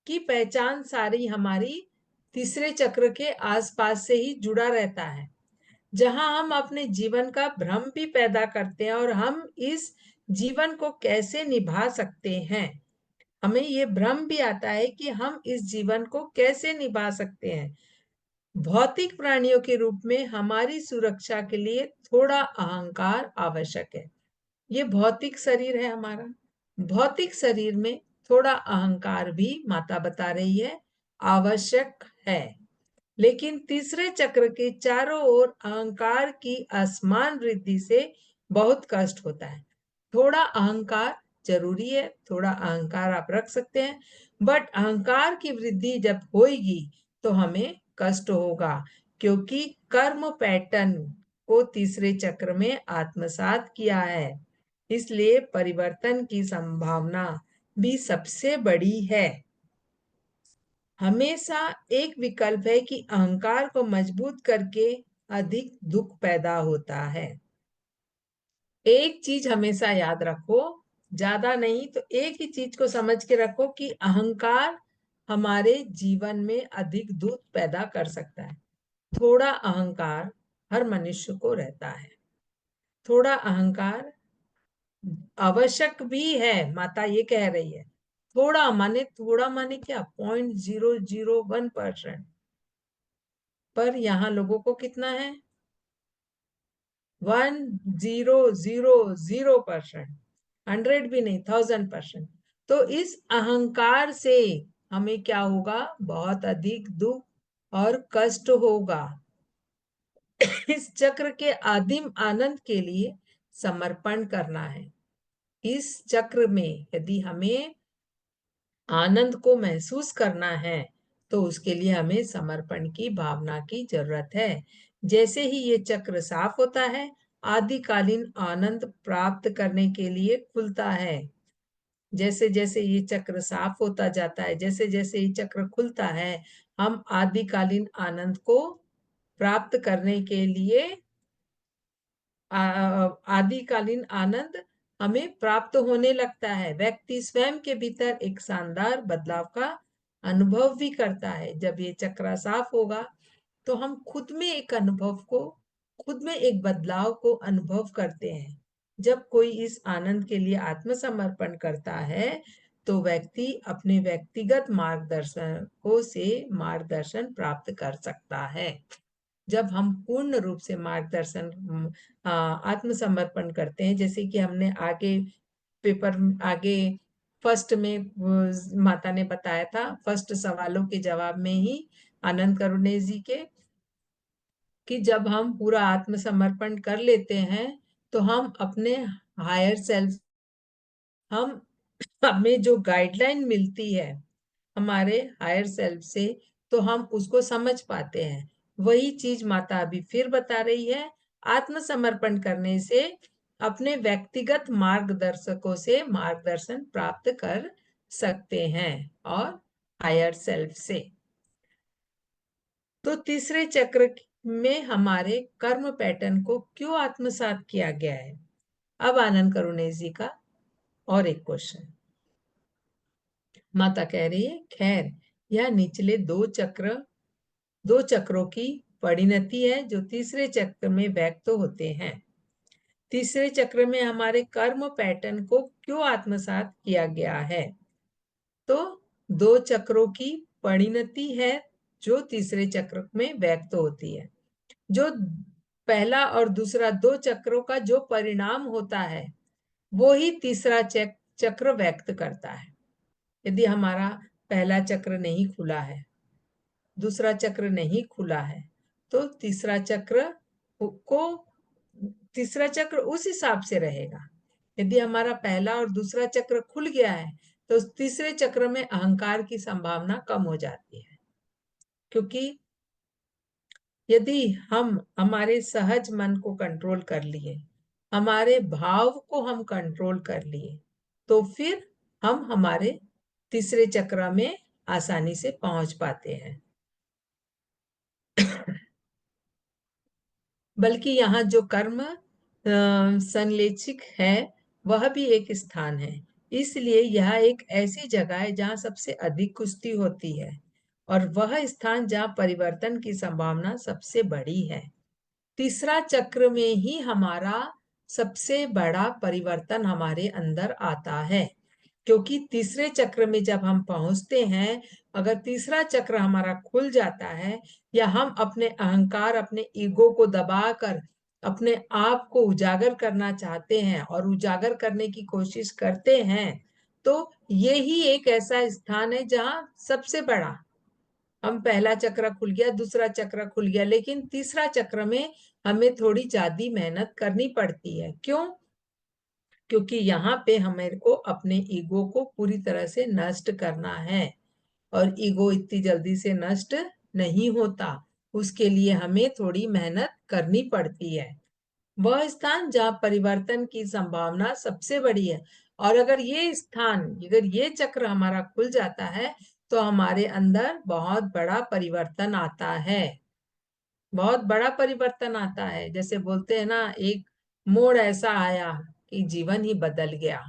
की पहचान सारी हमारी तीसरे चक्र के आसपास से ही जुड़ा रहता है। जहां हम अपने जीवन का भ्रम भी पैदा करते हैं और हम इस जीवन को कैसे निभा सकते हैं। हमें ये भ्रम भी आता है कि हम इस जीवन को कैसे निभा सकते हैं। भौतिक प्राणियों के रूप में हमारी सुरक्षा के लिए थोड़ा अहंकार आवश्यक है। ये भौतिक शरीर है हमारा, भौतिक शरीर में थोड़ा अहंकार भी माता बता रही है आवश्यक है। लेकिन तीसरे चक्र के चारों ओर अहंकार की असमान वृद्धि से बहुत कष्ट होता है। थोड़ा अहंकार जरूरी है, थोड़ा अहंकार आप रख सकते हैं, बट अहंकार की वृद्धि जब होगी तो हमें कष्ट होगा, क्योंकि कर्म पैटर्न को तीसरे चक्र में आत्मसात किया है। इसलिए परिवर्तन की संभावना भी सबसे बड़ी है। हमेशा एक विकल्प है कि अहंकार को मजबूत करके अधिक दुख पैदा होता है। एक चीज हमेशा याद रखो, ज्यादा नहीं तो एक ही चीज को समझ के रखो कि अहंकार हमारे जीवन में अधिक दुख पैदा कर सकता है। थोड़ा अहंकार हर मनुष्य को रहता है। थोड़ा अहंकार आवश्यक भी है, माता ये कह रही है। थोड़ा माने क्या, 0.001%। पर यहाँ लोगों को कितना है, 1000%। 100 भी नहीं, 1000%। तो इस अहंकार से हमें क्या होगा, बहुत अधिक दुख और कष्ट होगा। इस चक्र के आदिम आनंद के लिए समर्पण करना है। इस चक्र में यदि हमें आनंद को महसूस करना है तो उसके लिए हमें समर्पण की भावना की जरूरत है। जैसे ही ये चक्र साफ होता है, आदिकालीन आनंद प्राप्त करने के लिए खुलता है। जैसे जैसे ये चक्र साफ होता जाता है, जैसे जैसे ये चक्र खुलता है, हम आदिकालीन आनंद को प्राप्त करने के लिए आदिकालीन आनंद हमें प्राप्त होने लगता है। व्यक्ति स्वयं के भीतर एक शानदार बदलाव का अनुभव भी करता है। जब ये चक्र साफ होगा तो हम खुद में एक बदलाव को अनुभव करते हैं। जब कोई इस आनंद के लिए आत्मसमर्पण करता है तो व्यक्ति अपने व्यक्तिगत मार्गदर्शकों से मार्गदर्शन प्राप्त कर सकता है। जब हम पूर्ण रूप से आत्मसमर्पण करते हैं, जैसे कि हमने आगे फर्स्ट में माता ने बताया था, फर्स्ट सवालों के जवाब में ही आनंद करुणे जी के, कि जब हम पूरा आत्मसमर्पण कर लेते हैं तो हम अपने हायर सेल्फ, हम हमें जो गाइडलाइन मिलती है हमारे हायर सेल्फ से, तो हम उसको समझ पाते हैं। वही चीज माता अभी फिर बता रही है, आत्मसमर्पण करने से अपने व्यक्तिगत मार्गदर्शकों से मार्गदर्शन प्राप्त कर सकते हैं और हायर सेल्फ से। तो तीसरे चक्र में हमारे कर्म पैटर्न को क्यों आत्मसात किया गया है। अब आनंद करुणे जी का और एक क्वेश्चन। माता कह रही है, खैर यह निचले दो चक्रों की परिणति है जो तीसरे चक्र में व्यक्त होते हैं। तीसरे चक्र में हमारे कर्म पैटर्न को क्यों आत्मसात किया गया है। तो दो चक्रों की परिणति है जो तीसरे चक्र में व्यक्त होती है। जो पहला और दूसरा दो चक्रों का जो परिणाम होता है वो ही तीसरा चक्र व्यक्त करता है। यदि हमारा पहला चक्र नहीं खुला है, दूसरा चक्र नहीं खुला है, तो तीसरा चक्र उस हिसाब से रहेगा। यदि हमारा पहला और दूसरा चक्र खुल गया है तो तीसरे चक्र में अहंकार की संभावना कम हो जाती है, क्योंकि यदि हम हमारे सहज मन को कंट्रोल कर लिए, हमारे भाव को हम कंट्रोल कर लिए, तो फिर हम हमारे तीसरे चक्र में आसानी से पहुंच पाते हैं। बल्कि यहाँ जो कर्म संलेचिक है वह भी एक स्थान है। इसलिए यह एक ऐसी जगह है जहाँ सबसे अधिक कुश्ती होती है और वह स्थान जहाँ परिवर्तन की संभावना सबसे बड़ी है। तीसरा चक्र में ही हमारा सबसे बड़ा परिवर्तन हमारे अंदर आता है, क्योंकि तीसरे चक्र में जब हम पहुंचते हैं, अगर तीसरा चक्र हमारा खुल जाता है या हम अपने अहंकार, अपने ईगो को दबाकर अपने आप को उजागर करना चाहते हैं और उजागर करने की कोशिश करते हैं, तो ये ही एक ऐसा स्थान है जहां सबसे बड़ा, हम पहला चक्र खुल गया, दूसरा चक्र खुल गया, लेकिन तीसरा चक्र में हमें थोड़ी ज्यादा मेहनत करनी पड़ती है। क्यों? क्योंकि यहाँ पे हमें को अपने ईगो को पूरी तरह से नष्ट करना है, और ईगो इतनी जल्दी से नष्ट नहीं होता, उसके लिए हमें थोड़ी मेहनत करनी पड़ती है। वह स्थान जहाँ परिवर्तन की संभावना सबसे बड़ी है, और अगर ये स्थान, अगर ये चक्र हमारा खुल जाता है, तो हमारे अंदर बहुत बड़ा परिवर्तन आता है, बहुत बड़ा परिवर्तन आता है। जैसे बोलते हैं ना, एक मोड़ ऐसा आया कि जीवन ही बदल गया,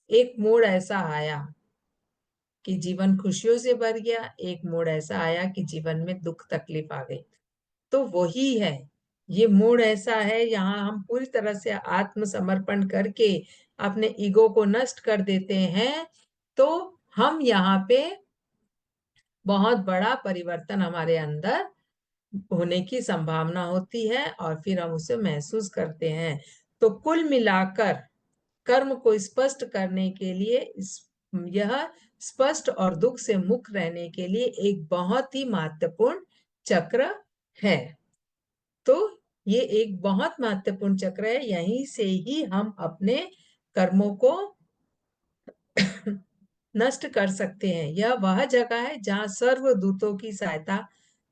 एक मोड़ ऐसा आया कि जीवन खुशियों से भर गया, एक मोड़ ऐसा आया कि जीवन में दुख तकलीफ आ गई। तो वही है, ये मोड़ ऐसा है, यहाँ हम पूरी तरह से आत्मसमर्पण करके अपने ईगो को नष्ट कर देते हैं, तो हम यहाँ पे बहुत बड़ा परिवर्तन हमारे अंदर होने की संभावना होती है, और फिर हम उसे महसूस करते हैं। तो कुल मिलाकर कर्म को स्पष्ट करने के लिए यह स्पष्ट और दुख से मुक्त रहने के लिए एक बहुत ही महत्वपूर्ण चक्र है। तो ये एक बहुत महत्वपूर्ण चक्र है, यहीं से ही हम अपने कर्मों को नष्ट कर सकते हैं। यह वह जगह है जहाँ सर्व दूतों की सहायता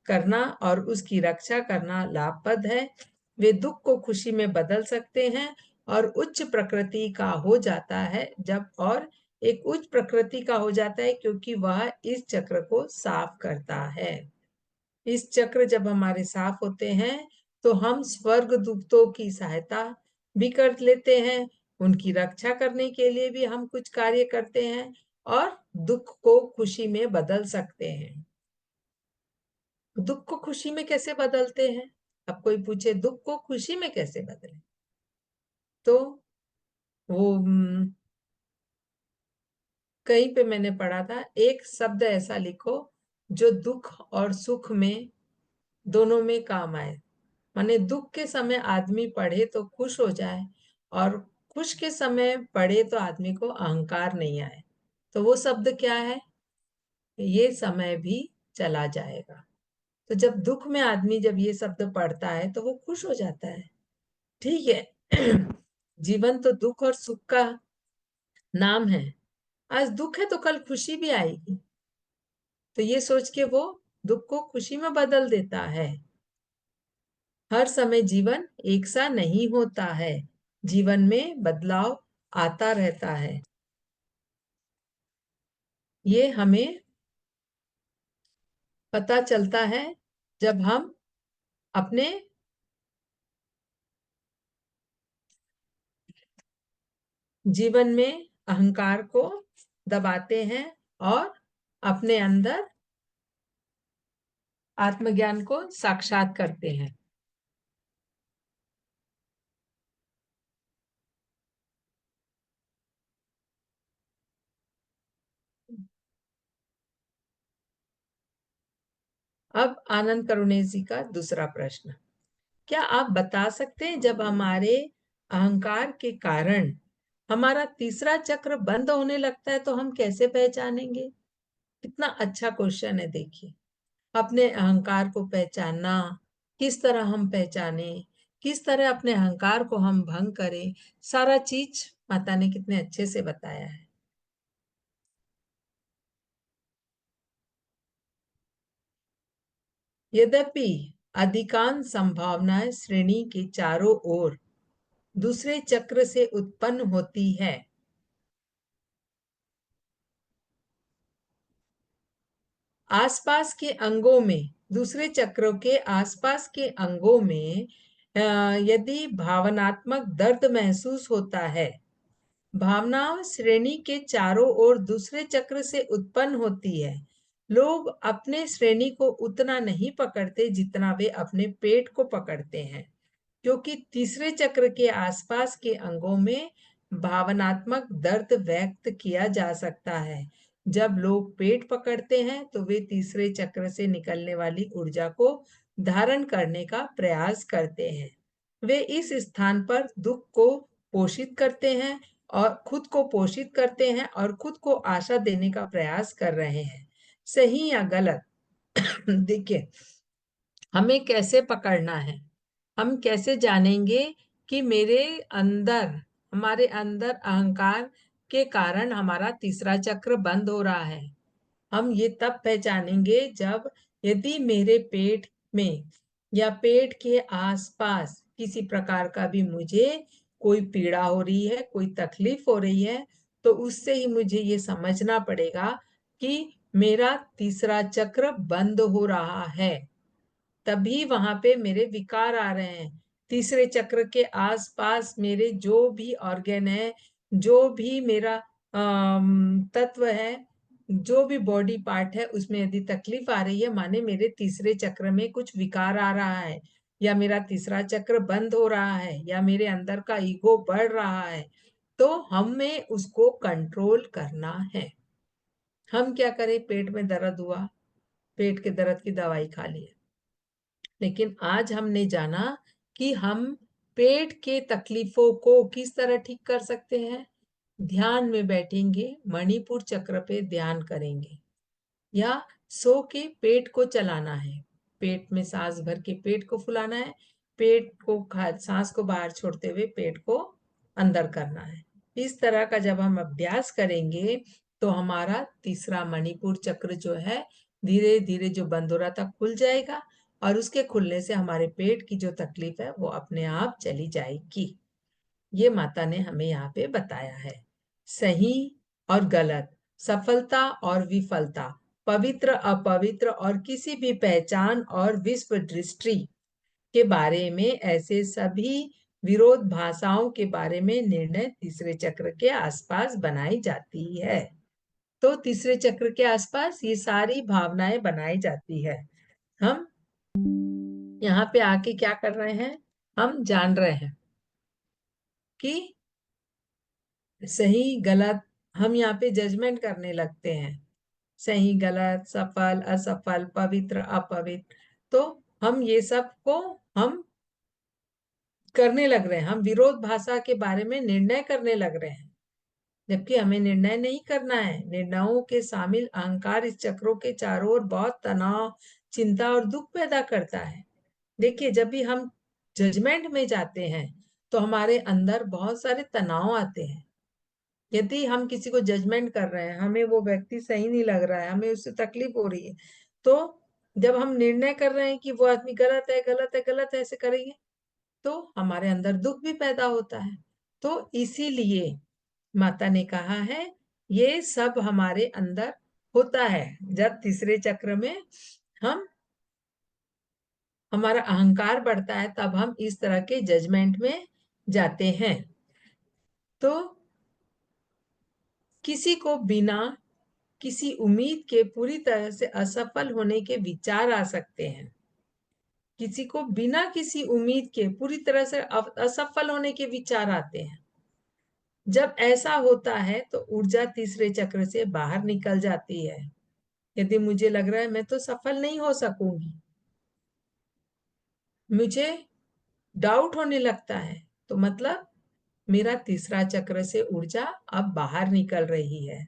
करना और उसकी रक्षा करना लाभप्रद है। वे दुख को खुशी में बदल सकते हैं और उच्च प्रकृति का हो जाता है जब, और एक उच्च प्रकृति का हो जाता है क्योंकि वह इस चक्र को साफ करता है। इस चक्र जब हमारे साफ होते हैं, तो हम स्वर्ग दूतों की सहायता भी कर लेते हैं, उनकी रक्षा करने के लिए भी हम कुछ कार्य करते हैं, और दुख को खुशी में बदल सकते हैं। दुख को खुशी में कैसे बदलते हैं? अब कोई पूछे दुख को खुशी में कैसे बदले, तो वो कहीं पे मैंने पढ़ा था, एक शब्द ऐसा लिखो जो दुख और सुख में दोनों में काम आए। माने दुख के समय आदमी पढ़े तो खुश हो जाए, और खुश के समय पढ़े तो आदमी को अहंकार नहीं आए। तो वो शब्द क्या है? ये समय भी चला जाएगा। तो जब दुख में आदमी जब ये शब्द पढ़ता है तो वो खुश हो जाता है। ठीक है। जीवन तो दुख और सुख का नाम है। आज दुख है तो कल खुशी भी आएगी, तो ये सोच के वो दुख को खुशी में बदल देता है। हर समय जीवन एक सा नहीं होता है, जीवन में बदलाव आता रहता है। ये हमें पता चलता है जब हम अपने जीवन में अहंकार को दबाते हैं और अपने अंदर आत्मज्ञान को साक्षात करते हैं। अब आनंद करुणेश जी का दूसरा प्रश्न, क्या आप बता सकते हैं जब हमारे अहंकार के कारण हमारा तीसरा चक्र बंद होने लगता है तो हम कैसे पहचानेंगे? कितना अच्छा क्वेश्चन है। देखिए, अपने अहंकार को पहचानना, किस तरह हम पहचाने, किस तरह अपने अहंकार को हम भंग करें, सारा चीज माता ने कितने अच्छे से बताया है। यद्यपि अधिकांश संभावनाएं श्रेणी के चारों ओर दूसरे चक्र से उत्पन्न होती है, आसपास के अंगों में, दूसरे चक्रों के आसपास के अंगों में यदि भावनात्मक दर्द महसूस होता है, भावनाओं श्रेणी के चारों ओर दूसरे चक्र से उत्पन्न होती है। लोग अपने श्रेणी को उतना नहीं पकड़ते जितना वे अपने पेट को पकड़ते हैं। क्योंकि तीसरे चक्र के आसपास के अंगों में भावनात्मक दर्द व्यक्त किया जा सकता है। जब लोग पेट पकड़ते हैं तो वे तीसरे चक्र से निकलने वाली ऊर्जा को धारण करने का प्रयास करते हैं। वे इस स्थान पर दुख को पोषित करते हैं और खुद को पोषित करते हैं और खुद को आशा देने का प्रयास कर रहे हैं। सही या गलत? देखिए, हमें कैसे पकड़ना है? हम कैसे जानेंगे कि हमारे अंदर अहंकार के कारण हमारा तीसरा चक्र बंद हो रहा है? हम ये तब पहचानेंगे जब यदि मेरे पेट में या पेट के आसपास किसी प्रकार का भी मुझे कोई पीड़ा हो रही है, कोई तकलीफ हो रही है, तो उससे ही मुझे ये समझना पड़ेगा कि मेरा तीसरा चक्र बंद हो रहा है। तभी वहां पे मेरे विकार आ रहे हैं। तीसरे चक्र के आसपास मेरे जो भी ऑर्गन है, जो भी मेरा तत्व है, जो भी बॉडी पार्ट है, उसमें यदि तकलीफ आ रही है, माने मेरे तीसरे चक्र में कुछ विकार आ रहा है, या मेरा तीसरा चक्र बंद हो रहा है, या मेरे अंदर का ईगो बढ़ रहा है, तो हमें उसको कंट्रोल करना है। हम क्या करें? पेट में दर्द हुआ, पेट के दर्द की दवाई खा ली, लेकिन आज हमने जाना कि हम पेट के तकलीफों को किस तरह ठीक कर सकते हैं। ध्यान में बैठेंगे, मणिपुर चक्र पे ध्यान करेंगे, या सो के पेट को चलाना है। पेट में सांस भर के पेट को फुलाना है, पेट को सांस को बाहर छोड़ते हुए पेट को अंदर करना है। इस तरह का जब हम अभ्यास करेंगे तो हमारा तीसरा मणिपुर चक्र जो है, धीरे धीरे जो बंद हो रहा था खुल जाएगा, और उसके खुलने से हमारे पेट की जो तकलीफ है वो अपने आप चली जाएगी। ये माता ने हमें यहाँ पे बताया है। सही और गलत, सफलता और विफलता, पवित्र अपवित्र और किसी भी पहचान और विश्व दृष्टि के बारे में, ऐसे सभी विरोध भाषाओं के बारे में निर्णय तीसरे चक्र के आसपास बनाई जाती है। तो तीसरे चक्र के आसपास ये सारी भावनाएं बनाई जाती है। हम यहाँ पे आके क्या कर रहे हैं? हम जान रहे हैं कि सही गलत, हम यहाँ पे जजमेंट करने लगते हैं। सही गलत, सफल असफल, पवित्र अपवित्र, तो हम ये सब को हम करने लग रहे हैं। हम विरोध भाषा के बारे में निर्णय करने लग रहे हैं, जबकि हमें निर्णय नहीं करना है। निर्णयों के शामिल अहंकार इस चक्रों के चारों ओर बहुत तनाव, चिंता और दुख पैदा करता है। देखिए, जब भी हम जजमेंट में जाते हैं तो हमारे अंदर बहुत सारे तनाव आते हैं। यदि हम किसी को जजमेंट कर रहे हैं, हमें वो व्यक्ति सही नहीं लग रहा है, हमें उससे तकलीफ हो रही है, तो जब हम निर्णय कर रहे हैं कि वो आदमी गलत है, गलत है, गलत है, ऐसे करेंगे, तो हमारे अंदर दुख भी पैदा होता है। तो इसीलिए माता ने कहा है, ये सब हमारे अंदर होता है जब तीसरे चक्र में हम हमारा अहंकार बढ़ता है, तब हम इस तरह के जजमेंट में जाते हैं। तो किसी को बिना किसी उम्मीद के पूरी तरह से असफल होने के विचार आ सकते हैं। किसी को बिना किसी उम्मीद के पूरी तरह से असफल होने के विचार आते हैं। जब ऐसा होता है तो ऊर्जा तीसरे चक्र से बाहर निकल जाती है। यदि मुझे लग रहा है मैं तो सफल नहीं हो सकूंगी, मुझे डाउट होने लगता है, तो मतलब मेरा तीसरा चक्र से ऊर्जा अब बाहर निकल रही है।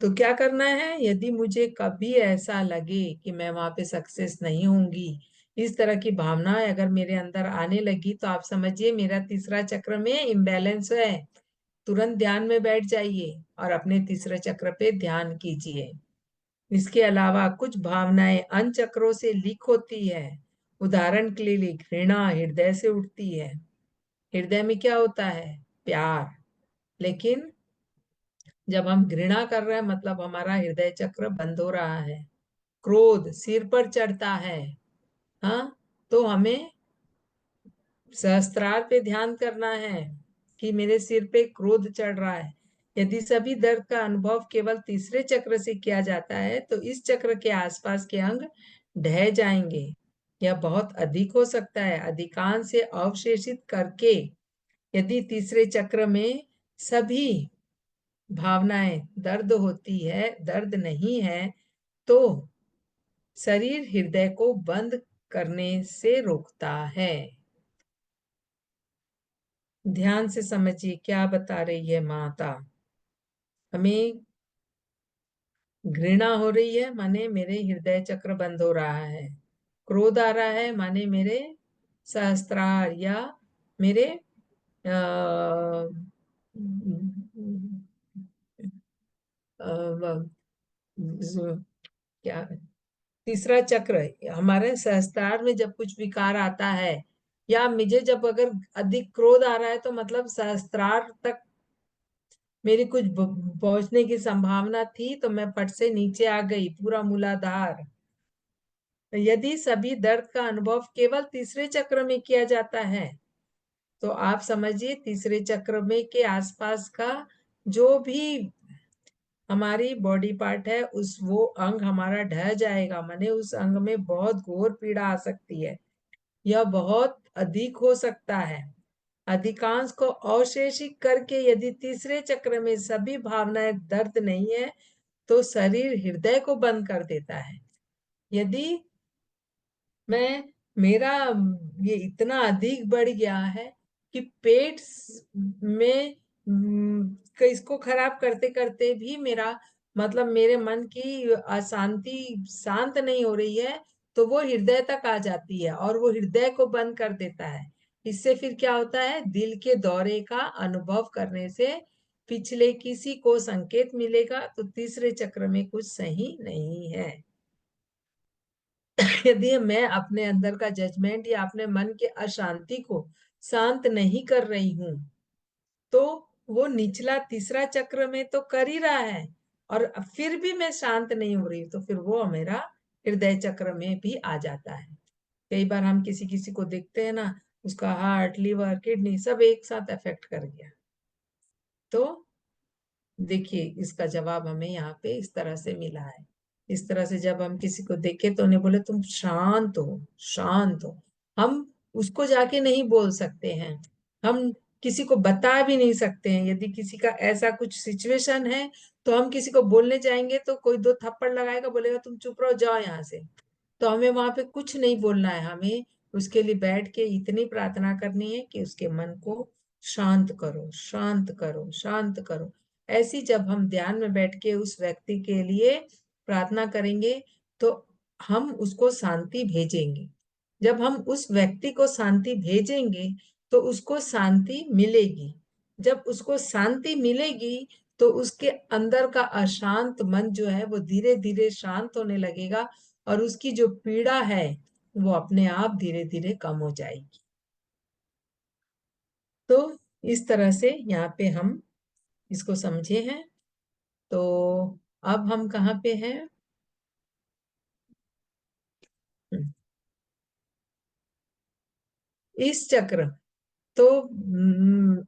तो क्या करना है? यदि मुझे कभी ऐसा लगे कि मैं वहां पे सक्सेस नहीं होंगी, इस तरह की भावनाएं अगर मेरे अंदर आने लगी, तो आप समझिए मेरा तीसरा चक्र में इम्बैलेंस है। तुरंत ध्यान में बैठ जाइए और अपने तीसरे चक्र पे ध्यान कीजिए। इसके अलावा कुछ भावनाएं अन्य चक्रों से लीक होती है। उदाहरण के लिए घृणा हृदय से उठती है। हृदय में क्या होता है? प्यार। लेकिन जब हम घृणा कर रहे हैं, मतलब हमारा हृदय चक्र बंद हो रहा है। क्रोध सिर पर चढ़ता है। हाँ, तो हमें सहस्त्रार पे ध्यान करना है कि मेरे सिर पे क्रोध चढ़ रहा है। यदि सभी दर्द का अनुभव केवल तीसरे चक्र से किया जाता है, तो इस चक्र के आसपास के अंग ढह जाएंगे। या बहुत अधिक हो सकता है। अधिकांश से अवशेषित करके यदि तीसरे चक्र में सभी भावनाएं दर्द होती है, दर्द नहीं है, तो शरीर हृदय को बंद करने से रोकता है। ध्यान से समझिए क्या बता रही है माता। हमें घृणा हो रही है माने मेरे हृदय चक्र बंद हो रहा है, क्रोध आ रहा है माने मेरे सहस्त्रार या मेरे आ, क्या तीसरा चक्र हमारे सहस्त्रार में जब कुछ विकार आता है या मुझे जब अगर अधिक क्रोध आ रहा है तो मतलब सहस्त्रार तक मेरी कुछ पहुंचने की संभावना थी तो मैं पट से नीचे आ गई, पूरा मूलाधार। यदि सभी दर्द का अनुभव केवल तीसरे चक्र में किया जाता है तो आप समझिए तीसरे चक्र में के आसपास का जो भी हमारी बॉडी पार्ट है उस वो अंग हमारा ढह जाएगा, माने उस अंग में बहुत घोर पीड़ा आ सकती है, यह बहुत अधिक हो सकता है। अधिकांश को अवशेषित करके यदि तीसरे चक्र में सभी भावनाएं दर्द नहीं है तो शरीर हृदय को बंद कर देता है। यदि मैं मेरा ये इतना अधिक बढ़ गया है कि पेट में इसको खराब करते करते भी मेरा मतलब मेरे मन की अशांति शांत नहीं हो रही है तो वो हृदय तक आ जाती है और वो हृदय को बंद कर देता है। इससे फिर क्या होता है, दिल के दौरे का अनुभव करने से पिछले किसी को संकेत मिलेगा तो तीसरे चक्र में कुछ सही नहीं है। यदि मैं अपने अंदर का जजमेंट या अपने मन के अशांति को शांत नहीं कर रही हूं तो वो निचला तीसरा चक्र में तो कर ही रहा है और फिर भी मैं शांत नहीं हो रही तो फिर वो मेरा हृदय चक्र में भी आ जाता है। कई बार हम किसी किसी को देखते हैं ना, उसका हार्ट लिवर किडनी सब एक साथ अफेक्ट कर गया। तो देखिए इसका जवाब हमें यहाँ पे इस तरह से मिला है। इस तरह से जब हम किसी को देखे तो उन्हें बोले तुम शांत हो, शांत हो। हम उसको जाके नहीं बोल सकते हैं, हम किसी को बता भी नहीं सकते हैं। यदि किसी का ऐसा कुछ सिचुएशन है तो हम किसी को बोलने जाएंगे तो कोई दो थप्पड़ लगाएगा, बोलेगा तुम चुप रहो जाओ यहाँ से। तो हमें वहां पे कुछ नहीं बोलना है, हमें उसके लिए बैठ के इतनी प्रार्थना करनी है कि उसके मन को शांत करो, शांत करो, शांत करो। ऐसी जब हम ध्यान में बैठ के उस व्यक्ति के लिए प्रार्थना करेंगे तो हम उसको शांति भेजेंगे। जब हम उस व्यक्ति को शांति भेजेंगे तो उसको शांति मिलेगी। जब उसको शांति मिलेगी तो उसके अंदर का अशांत मन जो है वो धीरे धीरे शांत होने लगेगा और उसकी जो पीड़ा है वो अपने आप धीरे धीरे कम हो जाएगी। तो इस तरह से यहाँ पे हम इसको समझे हैं। तो अब हम कहाँ पे हैं? इस चक्र तो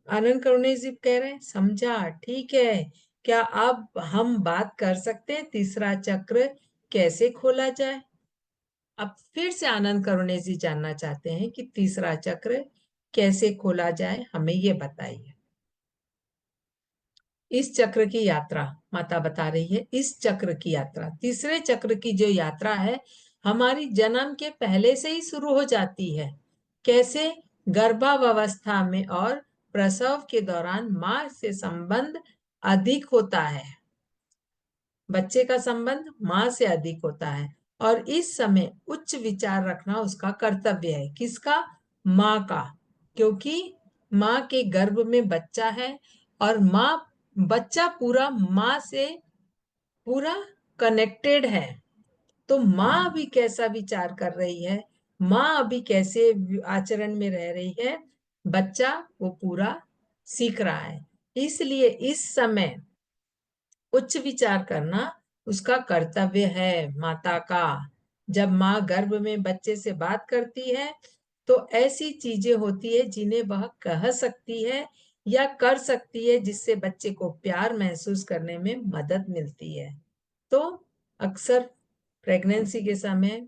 आनंद करुणे जी कह रहे हैं समझा, ठीक है। क्या अब हम बात कर सकते हैं तीसरा चक्र कैसे खोला जाए? अब फिर से आनंद करुणे जी जानना चाहते हैं कि तीसरा चक्र कैसे खोला जाए, हमें ये बताइए। इस चक्र की यात्रा माता बता रही है, इस चक्र की यात्रा तीसरे चक्र की जो यात्रा है हमारी जन्म के पहले से ही शुरू हो जाती है। कैसे? गर्भावस्था में और प्रसव के दौरान माँ से संबंध अधिक होता है, बच्चे का संबंध माँ से अधिक होता है और इस समय उच्च विचार रखना उसका कर्तव्य है। किसका? माँ का। क्योंकि माँ के गर्भ में बच्चा है और माँ बच्चा पूरा माँ से पूरा कनेक्टेड है। तो माँ अभी कैसा विचार कर रही है, माँ अभी कैसे आचरण में रह रही है, बच्चा वो पूरा सीख रहा है। इसलिए इस समय उच्च विचार करना उसका कर्तव्य है माता का। जब माँ गर्भ में बच्चे से बात करती है तो ऐसी चीजें होती है जिन्हें वह कह सकती है या कर सकती है जिससे बच्चे को प्यार महसूस करने में मदद मिलती है। तो अक्सर प्रेगनेंसी के समय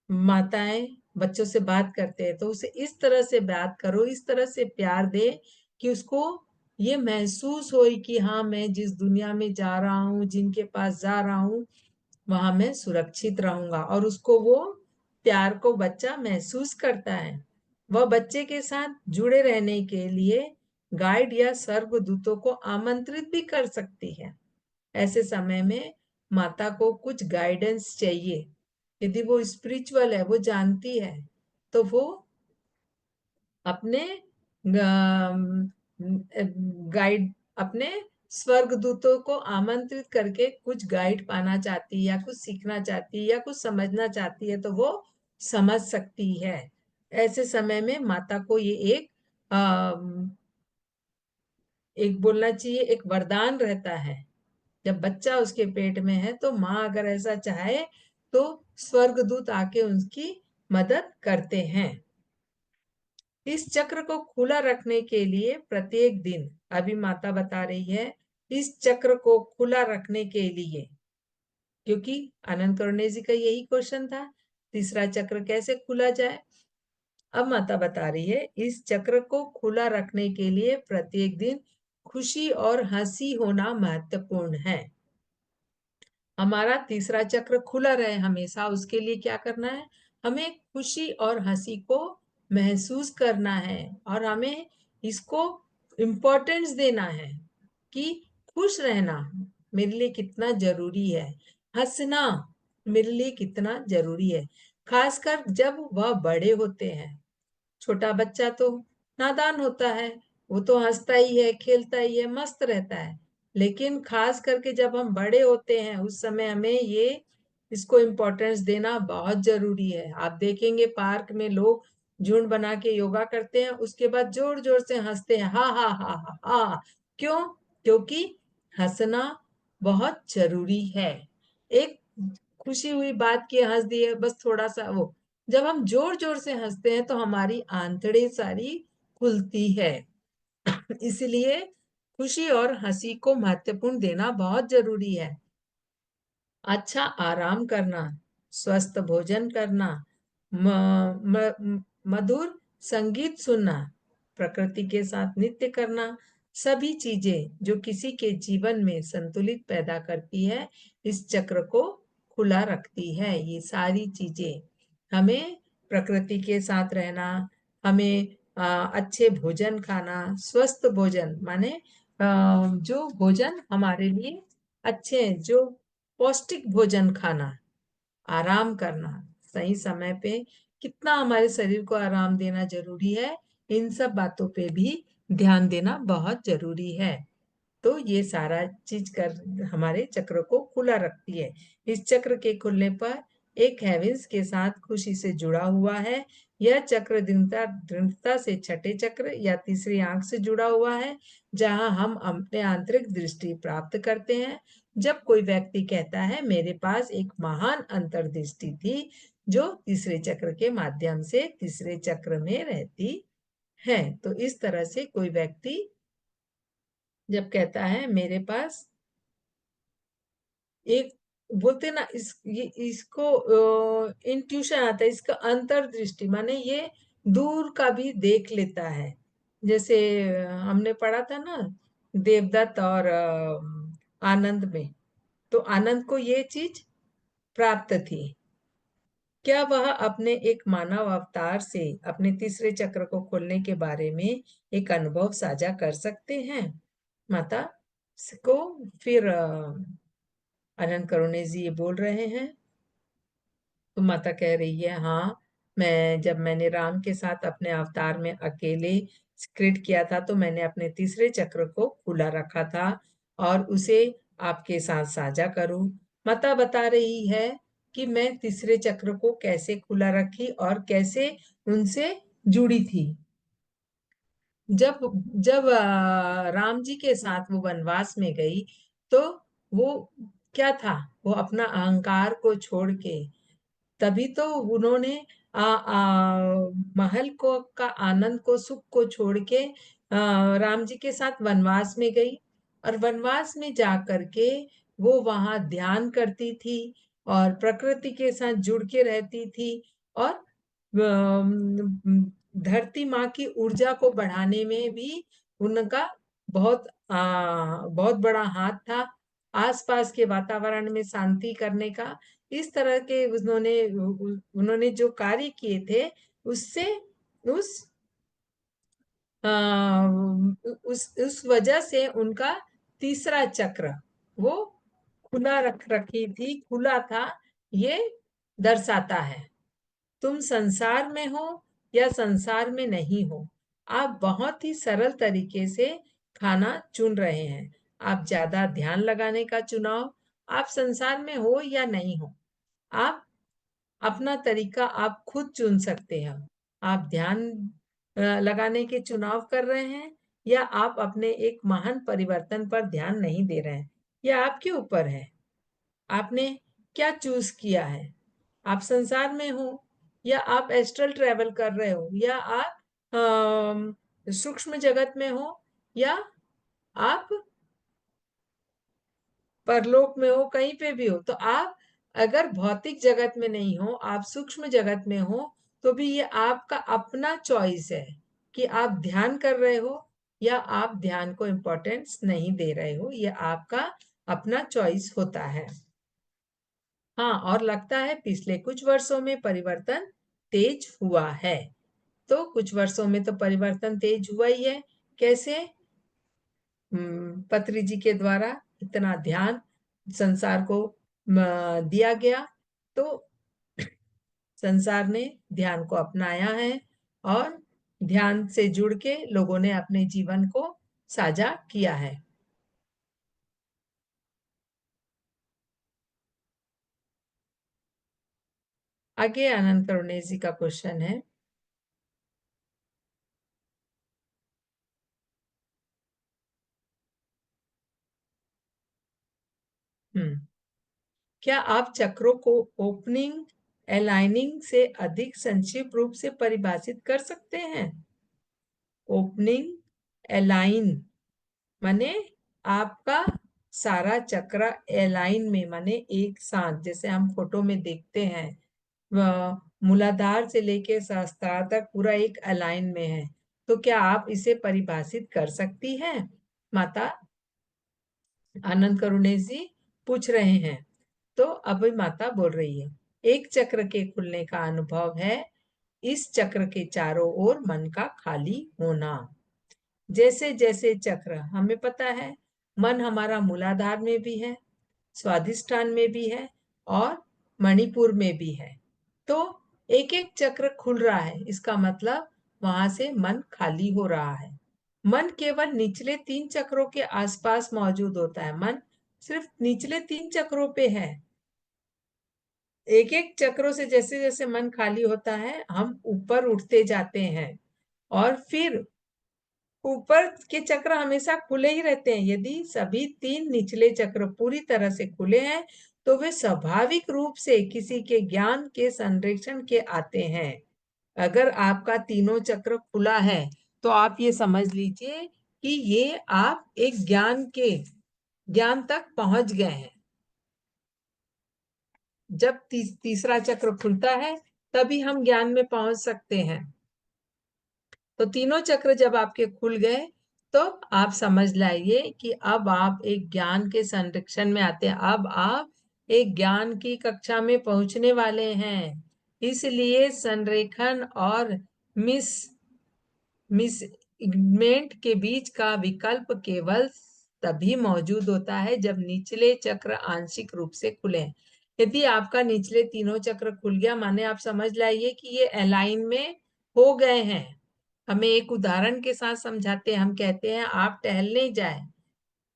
माताएं बच्चों से बात करते हैं तो उसे इस तरह से बात करो, इस तरह से प्यार दे कि उसको ये महसूस हो कि हाँ, मैं जिस दुनिया में जा रहा हूँ, जिनके पास जा रहा हूँ, वहां मैं सुरक्षित रहूंगा। और उसको वो प्यार को बच्चा महसूस करता है। वह बच्चे के साथ जुड़े रहने के लिए गाइड या स्वर्गदूतों को आमंत्रित भी कर सकती है। ऐसे समय में माता को कुछ गाइडेंस चाहिए। यदि वो स्पिरिचुअल है, वो जानती है, तो वो अपने गाइड, अपने स्वर्गदूतों को आमंत्रित करके कुछ गाइड पाना चाहती है, या कुछ सीखना चाहती है, या कुछ समझना चाहती है, तो वो समझ सकती है। ऐसे समय में माता को ये एक बोलना चाहिए, एक वरदान रहता है। जब बच्चा उसके पेट में है तो माँ अगर ऐसा चाहे तो स्वर्गदूत आके उसकी मदद करते हैं। इस चक्र को खुला रखने के लिए प्रत्येक दिन, अभी माता बता रही है, इस चक्र को खुला रखने के लिए, क्योंकि आनंद करुणे जी का यही क्वेश्चन था, तीसरा चक्र कैसे खुला जाए। अब माता बता रही है, इस चक्र को खुला रखने के लिए प्रत्येक दिन खुशी और हंसी होना महत्वपूर्ण है। हमारा तीसरा चक्र खुला रहे हमेशा, उसके लिए क्या करना है, हमें खुशी और हंसी को महसूस करना है, और हमें इसको इम्पोर्टेंस देना है कि खुश रहना मेरे लिए कितना जरूरी है, हंसना मेरे लिए कितना जरूरी है। खासकर जब वह बड़े होते हैं। छोटा बच्चा तो नादान होता है, वो तो हंसता ही है, खेलता ही है, मस्त रहता है। लेकिन खास करके जब हम बड़े होते हैं, उस समय हमें ये इसको इम्पोर्टेंस देना बहुत जरूरी है। आप देखेंगे पार्क में लोग झुंड बना के योगा करते हैं, उसके बाद जोर जोर से हंसते हैं, हा हा हा हा हा। क्यों? क्योंकि हंसना बहुत जरूरी है। एक खुशी हुई बात की हंस दिए, बस थोड़ा सा वो, जब हम जोर जोर से हंसते हैं तो हमारी आंतड़ें सारी खुलती है। इसलिए खुशी और हंसी को महत्वपूर्ण देना बहुत जरूरी है। अच्छा आराम करना, स्वस्थ भोजन करना, मधुर संगीत सुनना, प्रकृति के साथ नृत्य करना, सभी चीजें जो किसी के जीवन में संतुलित पैदा करती है, इस चक्र को खुला रखती है। ये सारी चीजें, हमें प्रकृति के साथ रहना, हमें अच्छे भोजन खाना, स्वस्थ भोजन माने जो भोजन हमारे लिए अच्छे हैं, जो पौष्टिक भोजन खाना, आराम करना सही समय पे, कितना हमारे शरीर को आराम देना जरूरी है, इन सब बातों पे भी ध्यान देना बहुत जरूरी है। तो ये सारा चीज कर हमारे चक्र को खुला रखती है। इस चक्र के खुलने पर एक हेविंस के साथ खुशी से जुड़ा हुआ है। यह चक्र दृढ़ता से छठे चक्र या तीसरी आंख से जुड़ा हुआ है, जहां हम अपने आंतरिक दृष्टि प्राप्त करते हैं। जब कोई व्यक्ति कहता है मेरे पास एक महान अंतर्दृष्टि थी, जो तीसरे चक्र के माध्यम से तीसरे चक्र में रहती है, तो इस तरह से कोई व्यक्ति जब कहता है मेरे पास एक, बोलते ना इसको इंट्यूशन आता है, इसका अंतर्दृष्टि माने ये दूर का भी देख लेता है। जैसे हमने पढ़ा था ना देवदत्त और आनंद में, तो आनंद को ये चीज प्राप्त थी। क्या वह अपने एक मानव अवतार से अपने तीसरे चक्र को खोलने के बारे में एक अनुभव साझा कर सकते हैं? माता को फिर आनंद करुणे जी ये बोल रहे हैं, तो माता कह रही है, हाँ, जब मैंने राम के साथ अपने अवतार में अकेले स्क्रिप्ट किया था, तो मैंने अपने तीसरे चक्र को खुला रखा था और उसे आपके साथ साझा करूं। माता बता रही है कि मैं तीसरे चक्र को कैसे खुला रखी और कैसे उनसे जुड़ी थी। जब जब राम जी के साथ वो वनवास में गई, तो वो क्या था, वो अपना अहंकार को छोड़ के, तभी तो उन्होंने महल को का आनंद को, सुख को छोड़ के राम जी के साथ वनवास में गई। और वनवास में जा करके वो वहां ध्यान करती थी और प्रकृति के साथ जुड़ के रहती थी। और धरती माँ की ऊर्जा को बढ़ाने में भी उनका बहुत बड़ा हाथ था। आसपास के वातावरण में शांति करने का, इस तरह के उन्होंने जो कार्य किए थे, उससे उस उस वजह से उनका तीसरा चक्र वो खुला रखी थी, खुला था, ये दर्शाता है। तुम संसार में हो या संसार में नहीं हो, आप बहुत ही सरल तरीके से खाना चुन रहे हैं। आप ज्यादा ध्यान लगाने का चुनाव, आप संसार में हो या नहीं हो, आप अपना तरीका आप खुद चुन सकते हैं। आप ध्यान लगाने के चुनाव कर रहे हैं, या आप अपने एक महान परिवर्तन पर ध्यान नहीं दे रहे हैं, यह आपके ऊपर है। आपने क्या चूज किया है? आप संसार में हो, या आप एस्ट्रल ट्रेवल कर रहे हो, या आप सूक्ष्म जगत में हो, या आप परलोक में हो, कहीं पे भी हो। तो आप अगर भौतिक जगत में नहीं हो, आप सूक्ष्म जगत में हो, तो भी ये आपका अपना चॉइस है कि आप ध्यान कर रहे हो या आप ध्यान को इम्पोर्टेंस नहीं दे रहे हो। ये आपका अपना चॉइस होता है। हाँ, और लगता है पिछले कुछ वर्षों में परिवर्तन तेज हुआ है। तो कुछ वर्षों में तो परिवर्तन तेज हुआ ही है। कैसे? पत्री जी के द्वारा इतना ध्यान संसार को दिया गया, तो संसार ने ध्यान को अपनाया है और ध्यान से जुड़ के लोगों ने अपने जीवन को साझा किया है। आगे आनंद करुणेश जी का क्वेश्चन है। क्या आप चक्रों को ओपनिंग अलाइनिंग से अधिक संक्षिप्त रूप से परिभाषित कर सकते हैं? ओपनिंग अलाइन माने आपका सारा चक्र अलाइन में, माने एक साथ, जैसे हम फोटो में देखते हैं, मूलाधार से लेके सहस्त्रार तक पूरा एक अलाइन में है। तो क्या आप इसे परिभाषित कर सकती हैं? माता आनंद करुणेश जी पूछ रहे हैं। तो अभी माता बोल रही है, एक चक्र के खुलने का अनुभव है इस चक्र के चारों ओर मन का खाली होना। जैसे जैसे चक्र, हमें पता है मन हमारा मूलाधार में भी है, स्वाधिष्ठान में भी है और मणिपुर में भी है। तो एक एक चक्र खुल रहा है, इसका मतलब वहां से मन खाली हो रहा है। मन केवल निचले 3 चक्रों के आसपास मौजूद होता है। मन सिर्फ निचले 3 चक्रों पे है। एक एक चक्रों से जैसे जैसे मन खाली होता है, हम ऊपर उठते जाते हैं, और फिर ऊपर के चक्र हमेशा खुले ही रहते हैं। यदि सभी 3 निचले चक्र पूरी तरह से खुले हैं, तो वे स्वाभाविक रूप से किसी के ज्ञान के संरक्षण के आते हैं। अगर आपका तीनों चक्र खुला है, तो आप ये समझ लीजिए कि ये आप एक ज्ञान तक पहुंच गए हैं। जब तीसरा चक्र खुलता है, तभी हम ज्ञान में पहुंच सकते हैं। तो तीनों चक्र जब आपके खुल गए, तो आप समझ लाइए कि अब आप एक ज्ञान के संरक्षण में आते हैं। अब आप एक ज्ञान की कक्षा में पहुंचने वाले हैं। इसलिए संरेखन और मिस मिसमेंट के बीच का विकल्प केवल तभी मौजूद होता है जब निचले चक्र आंशिक रूप से खुले। यदि आपका निचले तीनों चक्र खुल गया, माने आप समझ लाइए कि ये अलाइन में हो गए हैं। हमें एक उदाहरण के साथ समझाते हैं। हम कहते हैं आप टहलने जाए,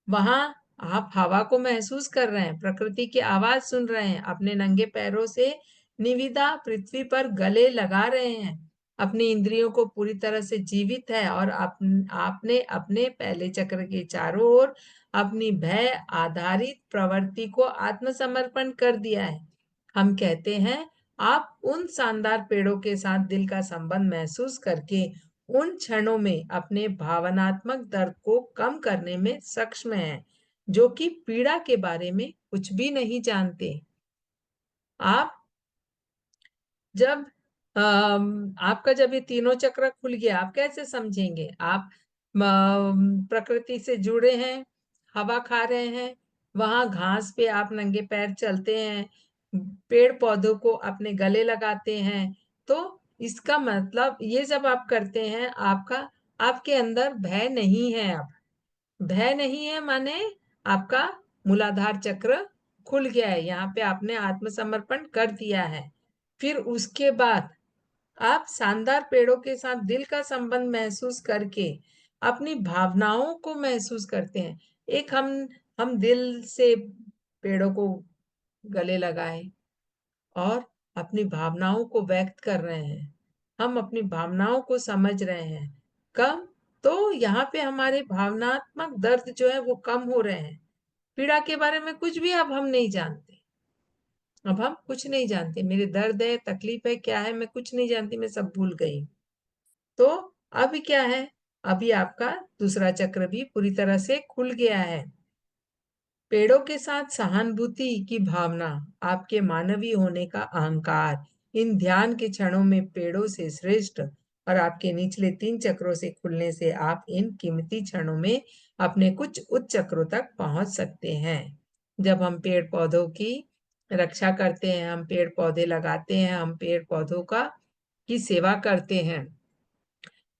वहां आप हवा को महसूस कर रहे हैं, प्रकृति की आवाज सुन रहे हैं, अपने नंगे पैरों से निविदा पृथ्वी पर गले लगा रहे हैं, अपनी इंद्रियों को पूरी तरह से जीवित है, और आपने अपने पहले चक्र के चारों ओर अपनी भय आधारित प्रवृत्ति को आत्मसमर्पण कर दिया है। हम कहते हैं आप उन शानदार पेड़ों के साथ दिल का संबंध महसूस करके उन क्षणों में अपने भावनात्मक दर्द को कम करने में सक्षम हैं, जो कि पीड़ा के बारे में कुछ भी नहीं जानते। आप जब आपका जब ये तीनों चक्र खुल गया, आप कैसे समझेंगे? आप प्रकृति से जुड़े हैं, हवा खा रहे हैं, वहां घास पे आप नंगे पैर चलते हैं, पेड़ पौधों को अपने गले लगाते हैं, तो इसका मतलब ये जब आप करते हैं, आपके अंदर भय नहीं है। अब भय नहीं है माने आपका मूलाधार चक्र खुल गया है, यहाँ पे आपने आत्मसमर्पण कर दिया है। फिर उसके बाद आप शानदार पेड़ों के साथ दिल का संबंध महसूस करके अपनी भावनाओं को महसूस करते हैं। एक हम दिल से पेड़ों को गले लगाए और अपनी भावनाओं को व्यक्त कर रहे हैं, हम अपनी भावनाओं को समझ रहे हैं। कम तो यहाँ पे हमारे भावनात्मक दर्द जो है वो कम हो रहे हैं। पीड़ा के बारे में कुछ भी अब हम नहीं जानते। अब हम कुछ नहीं जानते, मेरे दर्द है, तकलीफ है, क्या है, मैं कुछ नहीं जानती, मैं सब भूल गई। तो अभी क्या है, अभी आपका दूसरा चक्र भी पूरी तरह से खुल गया है। पेड़ों के साथ सहानुभूति की भावना, आपके मानवीय होने का अहंकार, इन ध्यान के क्षणों में पेड़ों से श्रेष्ठ और आपके निचले 3 चक्रों से खुलने से आप इन कीमती क्षणों में अपने कुछ उच्च चक्रों तक पहुंच सकते हैं। जब हम पेड़ पौधों की रक्षा करते हैं, हम पेड़ पौधे लगाते हैं, हम पेड़ पौधों की सेवा करते हैं,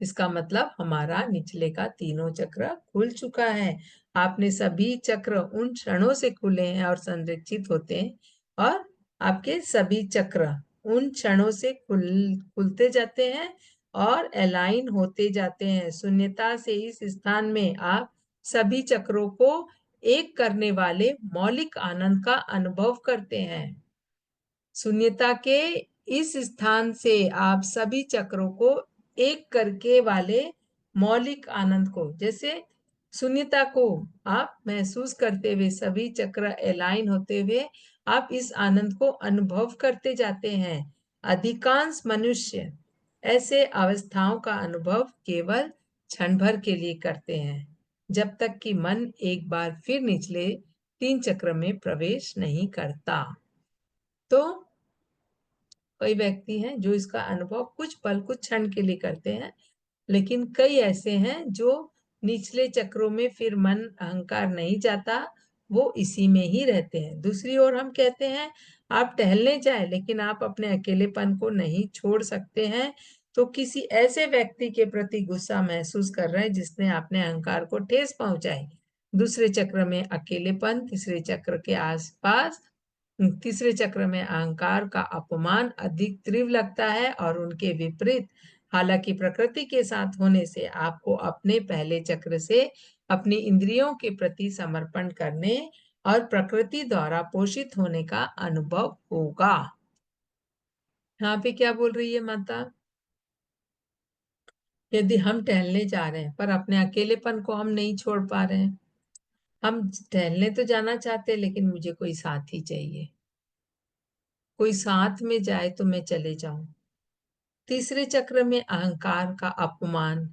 इसका मतलब हमारा निचले का तीनों चक्र खुल चुका है। आपने सभी चक्र उन क्षणों से खुले हैं और संरक्षित होते हैं, और आपके सभी चक्र उन क्षणों से खुलते जाते हैं और अलाइन होते जाते हैं। शून्यता से इस स्थान में आप सभी चक्रों को एक करने वाले मौलिक आनंद का अनुभव करते हैं। शून्यता के इस स्थान से आप सभी चक्रों को एक करके वाले मौलिक आनंद को, जैसे शून्यता को आप महसूस करते हुए सभी चक्र अलाइन होते हुए आप इस आनंद को अनुभव करते जाते हैं। अधिकांश मनुष्य ऐसे अवस्थाओं का अनुभव केवल क्षण भर के लिए करते हैं, जब तक कि मन एक बार फिर निचले 3 चक्र में प्रवेश नहीं करता। तो कई व्यक्ति हैं जो इसका अनुभव कुछ पल कुछ क्षण के लिए करते हैं, लेकिन कई ऐसे हैं जो निचले चक्रों में फिर मन अहंकार नहीं जाता, वो इसी में ही रहते हैं। दूसरी ओर हम कहते हैं आप टहलने जाए लेकिन आप अपने अकेलेपन को नहीं छोड़ सकते हैं, तो किसी ऐसे व्यक्ति के प्रति गुस्सा महसूस कर रहे हैं जिसने अपने अहंकार को ठेस पहुंचाई। दूसरे चक्र में अकेलेपन, तीसरे चक्र में अहंकार का अपमान अधिक तीव्र लगता है, और उनके विपरीत हालांकि प्रकृति के साथ होने से आपको अपने पहले चक्र से अपनी इंद्रियों के प्रति समर्पण करने और प्रकृति द्वारा पोषित होने का अनुभव होगा। यहाँ पे क्या बोल रही है माता? यदि हम टहलने जा रहे हैं पर अपने अकेलेपन को हम नहीं छोड़ पा रहे हैं, हम टहलने तो जाना चाहते हैं लेकिन मुझे कोई साथी चाहिए, कोई साथ में जाए तो मैं चले जाऊं। तीसरे चक्र में अहंकार का अपमान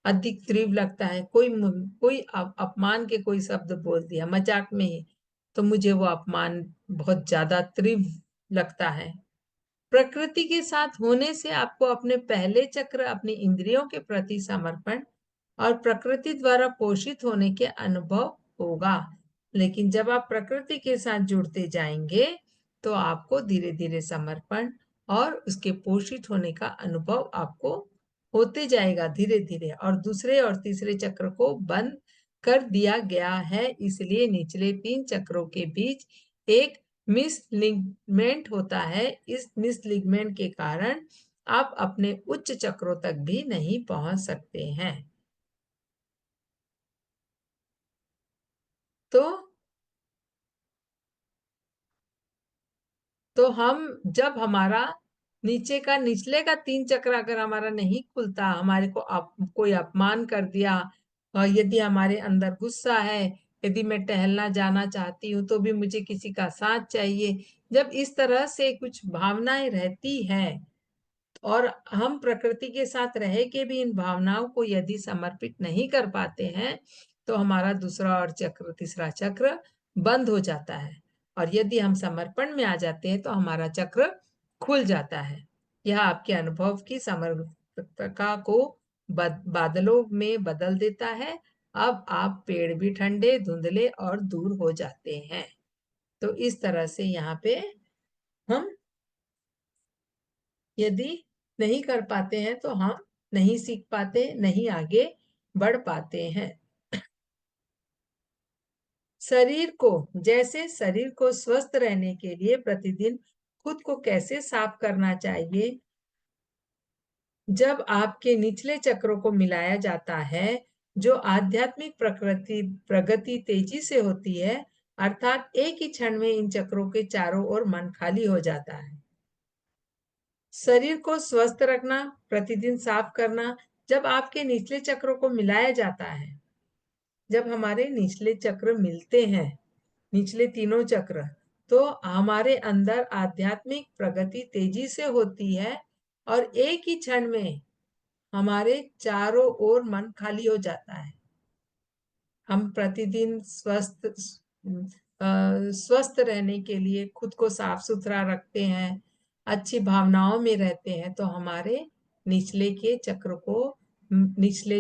अधिक तीव्र लगता है। कोई अपमान के कोई शब्द बोल दिया मजाक में ही, तो मुझे वो अपमान बहुत ज्यादा तीव्र लगता है। प्रकृति के साथ होने से आपको अपने पहले चक्र, अपनी इंद्रियों के प्रति समर्पण और प्रकृति द्वारा पोषित होने के अनुभव होगा। लेकिन जब आप प्रकृति के साथ जुड़ते जाएंगे तो आपको धीरे धीरे समर्पण और उसके पोषित होने का अनुभव आपको होते जाएगा धीरे धीरे। और दूसरे और तीसरे चक्र को बंद कर दिया गया है, इसलिए निचले 3 चक्रों के बीच एक मिसलिग्मेंट होता है। इस मिसलिग्मेंट के कारण आप अपने उच्च चक्रों तक भी नहीं पहुंच सकते हैं। तो हम जब हमारा नीचे का निचले का 3 चक्र अगर हमारा नहीं खुलता, हमारे को कोई अपमान कर दिया, और यदि हमारे अंदर गुस्सा है, यदि मैं टहलना जाना चाहती हूँ तो भी मुझे किसी का साथ चाहिए, जब इस तरह से कुछ भावनाएं रहती है और हम प्रकृति के साथ रह के भी इन भावनाओं को यदि समर्पित नहीं कर पाते हैं, तो हमारा दूसरा और चक्र, तीसरा चक्र बंद हो जाता है। और यदि हम समर्पण में आ जाते हैं तो हमारा चक्र खुल जाता है। यह आपके अनुभव की समग्रता को बादलों में बदल देता है। अब आप पेड़ भी ठंडे, धुंधले और दूर हो जाते हैं। तो इस तरह से यहाँ पे हम यदि नहीं कर पाते हैं तो हम नहीं सीख पाते, नहीं आगे बढ़ पाते हैं। शरीर को स्वस्थ रहने के लिए प्रतिदिन खुद को कैसे साफ करना चाहिए? जब आपके निचले चक्रों को मिलाया जाता है, जो आध्यात्मिक प्रगति तेजी से होती है, अर्थात एक ही क्षण में इन चक्रों के चारों ओर मन खाली हो जाता है। शरीर को स्वस्थ रखना, प्रतिदिन साफ करना, जब आपके निचले चक्रों को मिलाया जाता है, जब हमारे निचले चक्र मिलते हैं, निचले तीनों चक्र, तो हमारे अंदर आध्यात्मिक प्रगति तेजी से होती है और एक ही क्षण में हमारे चारों ओर मन खाली हो जाता है। हम प्रतिदिन स्वस्थ रहने के लिए खुद को साफ सुथरा रखते हैं, अच्छी भावनाओं में रहते हैं, तो हमारे निचले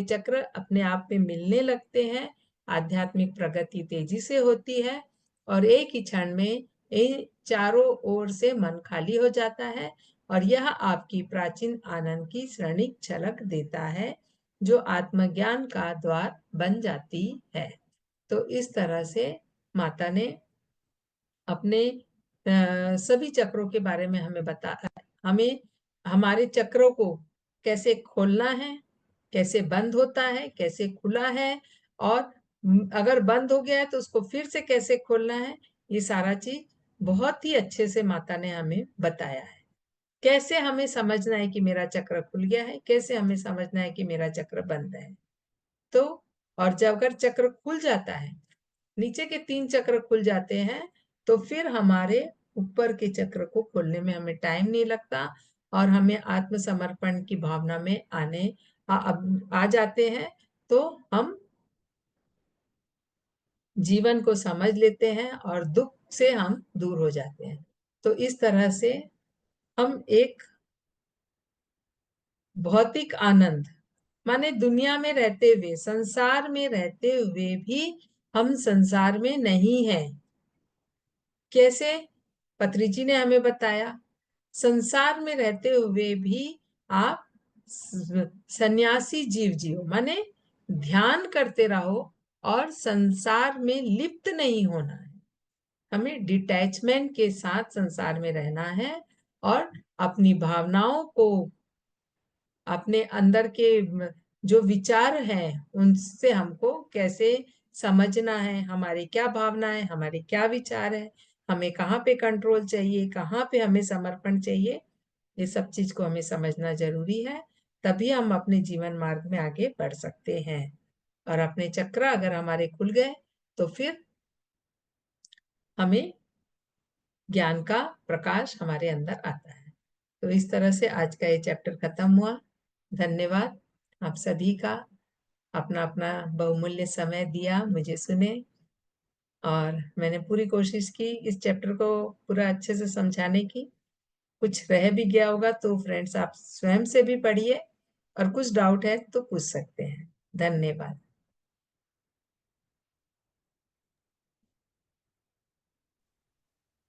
चक्र अपने आप में मिलने लगते हैं, आध्यात्मिक प्रगति तेजी से होती है और एक ही क्षण में इन चारों ओर से मन खाली हो जाता है और यह आपकी प्राचीन आनंद की क्षणिक झलक देता है, जो आत्मज्ञान का द्वार बन जाती है। तो इस तरह से माता ने अपने सभी चक्रों के बारे में हमें बताया। हमें हमारे चक्रों को कैसे खोलना है, कैसे बंद होता है, कैसे खुला है, और अगर बंद हो गया है तो उसको फिर से कैसे खोलना है, ये सारा चीज बहुत ही अच्छे से माता ने हमें बताया है। कैसे हमें समझना है कि मेरा चक्र खुल गया है, कैसे हमें समझना है कि मेरा चक्र बंद है। तो और जब अगर चक्र खुल जाता है, नीचे के 3 चक्र खुल जाते हैं, तो फिर हमारे ऊपर के चक्र को खोलने में हमें टाइम नहीं लगता और हमें आत्मसमर्पण की भावना में आ जाते हैं। तो हम जीवन को समझ लेते हैं और दुख से हम दूर हो जाते हैं। तो इस तरह से हम एक भौतिक आनंद, माने दुनिया में रहते हुए, संसार में रहते हुए भी हम संसार में नहीं हैं। कैसे? पत्री जी ने हमें बताया, संसार में रहते हुए भी आप सन्यासी जीव जियो, माने ध्यान करते रहो और संसार में लिप्त नहीं होना है। हमें डिटैचमेंट के साथ संसार में रहना है और अपनी भावनाओं को, अपने अंदर के जो विचार हैं उनसे हमको कैसे समझना है, हमारी क्या भावनाएं, हमारे क्या विचार है, हमें कहाँ पे कंट्रोल चाहिए, कहाँ पे हमें समर्पण चाहिए, ये सब चीज को हमें समझना जरूरी है। तभी हम अपने जीवन मार्ग में आगे बढ़ सकते हैं। और अपने चक्र अगर हमारे खुल गए तो फिर हमें ज्ञान का प्रकाश हमारे अंदर आता है। तो इस तरह से आज का ये चैप्टर खत्म हुआ। धन्यवाद आप सभी का, अपना अपना बहुमूल्य समय दिया, मुझे सुने, और मैंने पूरी कोशिश की इस चैप्टर को पूरा अच्छे से समझाने की। कुछ रह भी गया होगा तो फ्रेंड्स आप स्वयं से भी पढ़िए और कुछ डाउट है तो पूछ सकते हैं। धन्यवाद।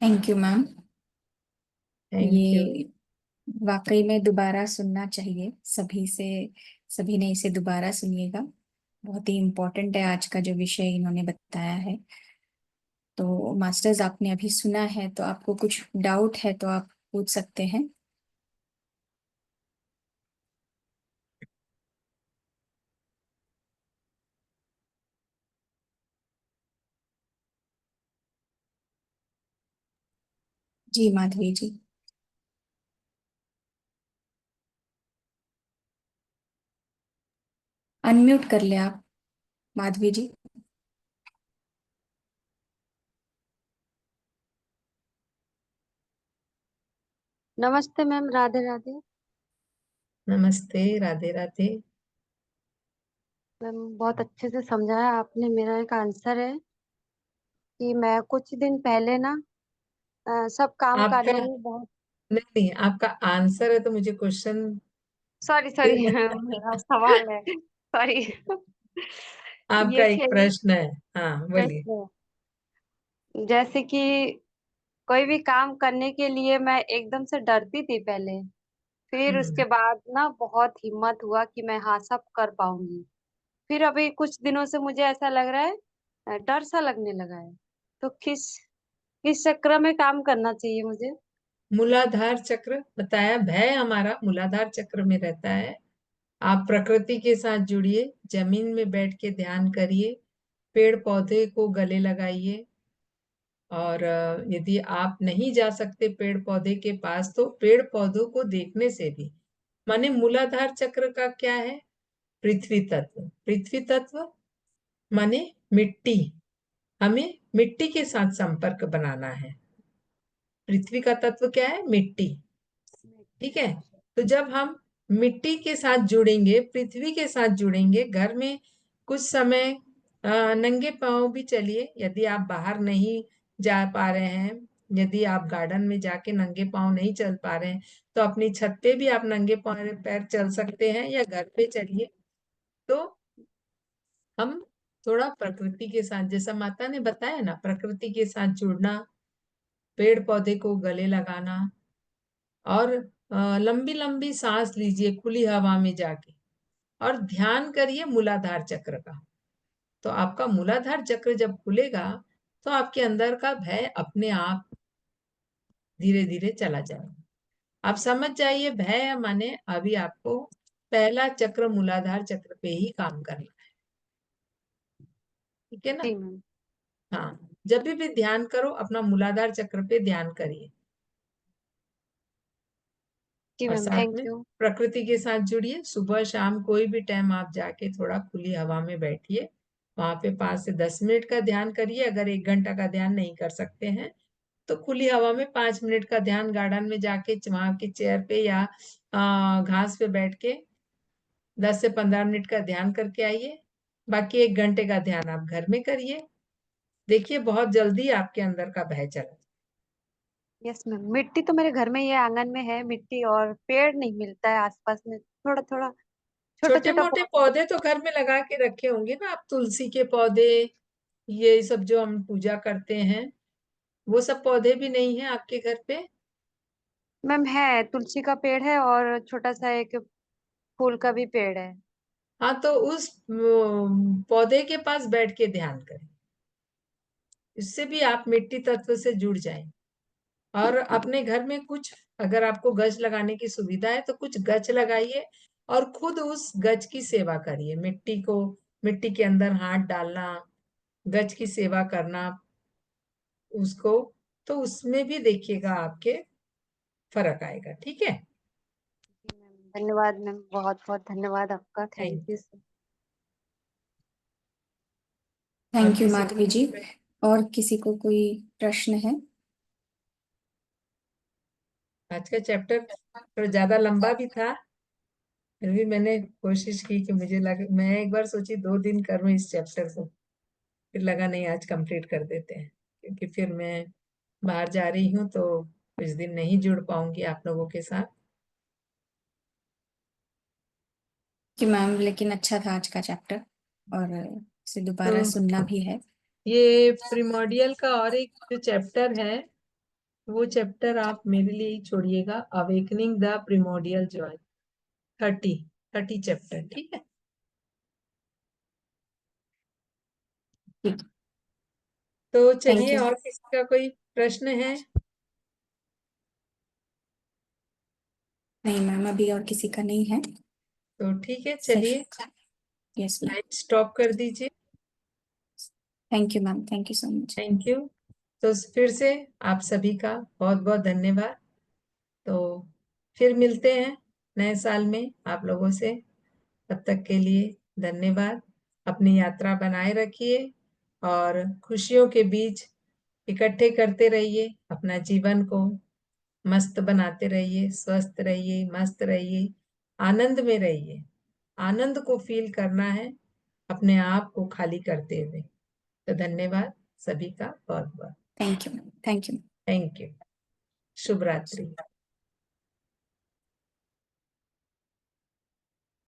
Thank you ma'am. Thank you. ये वाकई में दोबारा सुनना चाहिए सभी से, सभी ने इसे दोबारा सुनिएगा। बहुत ही इम्पोर्टेंट है आज का जो विषय इन्होंने बताया है। तो मास्टर्स आपने अभी सुना है, तो आपको कुछ डाउट है तो आप पूछ सकते हैं। जी माधवी जी। अनम्यूट कर ले आप, माधवी जी। नमस्ते मैम, राधे राधे। नमस्ते, राधे राधे। मैम बहुत अच्छे से समझाया आपने। मेरा एक आंसर है कि मैं कुछ दिन पहले ना सब काम आपका करने में बहुत नहीं नहीं, आपका आंसर है तो मुझे क्वेश्चन। सॉरी सॉरी मेरा सवाल है, सॉरी। आपका ये एक खेल प्रश्न है। हाँ बोलिए। प्रश्न है। जैसे कि कोई भी काम करने के लिए मैं एकदम से डरती थी पहले, फिर हम्म। उसके बाद ना बहुत हिम्मत हुआ कि मैं हाँ सब कर पाऊंगी। फिर अभी कुछ दिनों से मुझे ऐसा लग रहा है, डर सा लगने लगा है। तो किस चक्र में काम करना चाहिए मुझे? मूलाधार चक्र बताया, भय हमारा मूलाधार चक्र में रहता है। आप प्रकृति के साथ जुड़िए, जमीन में बैठ के ध्यान करिए, पेड़ पौधे को गले लगाइए। और यदि आप नहीं जा सकते पेड़ पौधे के पास, तो पेड़ पौधों को देखने से भी, माने मूलाधार चक्र का क्या है? पृथ्वी तत्व। पृथ्वी तत्व माने मिट्टी। हमें मिट्टी के साथ संपर्क बनाना है। पृथ्वी का तत्व क्या है? मिट्टी। ठीक है। तो जब हम मिट्टी के साथ जुड़ेंगे, पृथ्वी के साथ जुड़ेंगे, घर में कुछ समय नंगे पांव भी चलिए। यदि आप बाहर नहीं जा पा रहे हैं, यदि आप गार्डन में जाके नंगे पांव नहीं चल पा रहे हैं, तो अपनी छत पे भी आप नंगे पैर चल सकते हैं, या घर पे चलिए। तो हम थोड़ा प्रकृति के साथ, जैसा माता ने बताया ना, प्रकृति के साथ जुड़ना, पेड़ पौधे को गले लगाना, और लंबी लंबी सांस लीजिए खुली हवा में जाके, और ध्यान करिए मूलाधार चक्र का। तो आपका मूलाधार चक्र जब खुलेगा, तो आपके अंदर का भय अपने आप धीरे धीरे चला जाएगा। आप समझ जाइए, भय माने अभी आपको पहला चक्र मूलाधार चक्र पे ही काम करना है। ठीक है ना? जी मैम। हाँ, जब भी ध्यान करो अपना मूलाधार चक्र पे ध्यान करिए। जी और मैम, साथ थैंक में यू। प्रकृति के साथ जुड़िए। सुबह शाम कोई भी टाइम आप जाके थोड़ा खुली हवा में बैठिए, वहां पे 5 से 10 मिनट का ध्यान करिए। अगर 1 घंटा का ध्यान नहीं कर सकते हैं, तो खुली हवा में 5 मिनट का ध्यान गार्डन में जाके वहां की चेयर पे या घास पे बैठ के 10 से 15 मिनट का ध्यान करके आइए। बाकी 1 घंटे का ध्यान आप घर में करिए। देखिए बहुत जल्दी आपके अंदर का भय चला। यस मैम, मिट्टी तो मेरे घर में, ये आंगन में है मिट्टी, और पेड़ नहीं मिलता है आसपास में। थोड़ा थोड़ा छोटा छोटे छोटा मोटे पौधा। पौधे तो घर में लगा के रखे होंगे ना आप, तुलसी के पौधे, ये सब जो हम पूजा करते हैं, वो सब पौधे भी नहीं है आपके घर पे? मैम है, तुलसी का पेड़ है और छोटा सा एक फूल का भी पेड़ है। हाँ, तो उस पौधे के पास बैठ के ध्यान करें। इससे भी आप मिट्टी तत्व से जुड़ जाएं। और अपने घर में कुछ, अगर आपको गज लगाने की सुविधा है तो कुछ गज लगाइए, और खुद उस गज की सेवा करिए। मिट्टी को, मिट्टी के अंदर हाथ डालना, गज की सेवा करना उसको, तो उसमें भी देखिएगा आपके फर्क आएगा। ठीक है? जी मैम, धन्यवाद मैम, बहुत बहुत धन्यवाद आपका, थैंक थैंक यू। और थैंक यू किसी माधवी जी। और किसी को कोई प्रश्न है? आज का चैप्टर थोड़ा ज्यादा लंबा भी था, फिर भी मैंने कोशिश की कि मुझे लगा, मैं एक बार सोची 2 दिन करूं इस चैप्टर को, फिर लगा नहीं आज कंप्लीट कर देते हैं, क्योंकि फिर मैं बाहर जा रही हूँ तो कुछ दिन नहीं जुड़ पाऊंगी आप लोगों के साथ। कि मैम, लेकिन अच्छा था आज का चैप्टर, और इसे दोबारा तो सुनना भी है। ये प्रिमोडियल का और एक जो चैप्टर है, वो चैप्टर आप मेरे लिए ही छोड़िएगा, awakening the primordial joy. 30 chapter. ठीक है? ठीक। तो थैंक चलिए, यू। और किसी का कोई प्रश्न है? नहीं मैम, अभी और किसी का नहीं है। तो ठीक है, चलिए session. Yes ma'am. Light stop कर दीजिए। Thank you ma'am, thank you so much. Thank you. तो फिर से आप सभी का बहुत बहुत धन्यवाद। तो फिर मिलते हैं नए साल में आप लोगों से। तब तक के लिए धन्यवाद। अपनी यात्रा बनाए रखिए, और खुशियों के बीच इकट्ठे करते रहिए। अपना जीवन को मस्त बनाते रहिए, स्वस्थ रहिए, मस्त रहिए, आनंद में रहिए। आनंद को फील करना है, अपने आप को खाली करते हुए। तो धन्यवाद सभी का बहुत बहुत। Thank you ma'am, thank you. Thank you. शुभ रात्रि।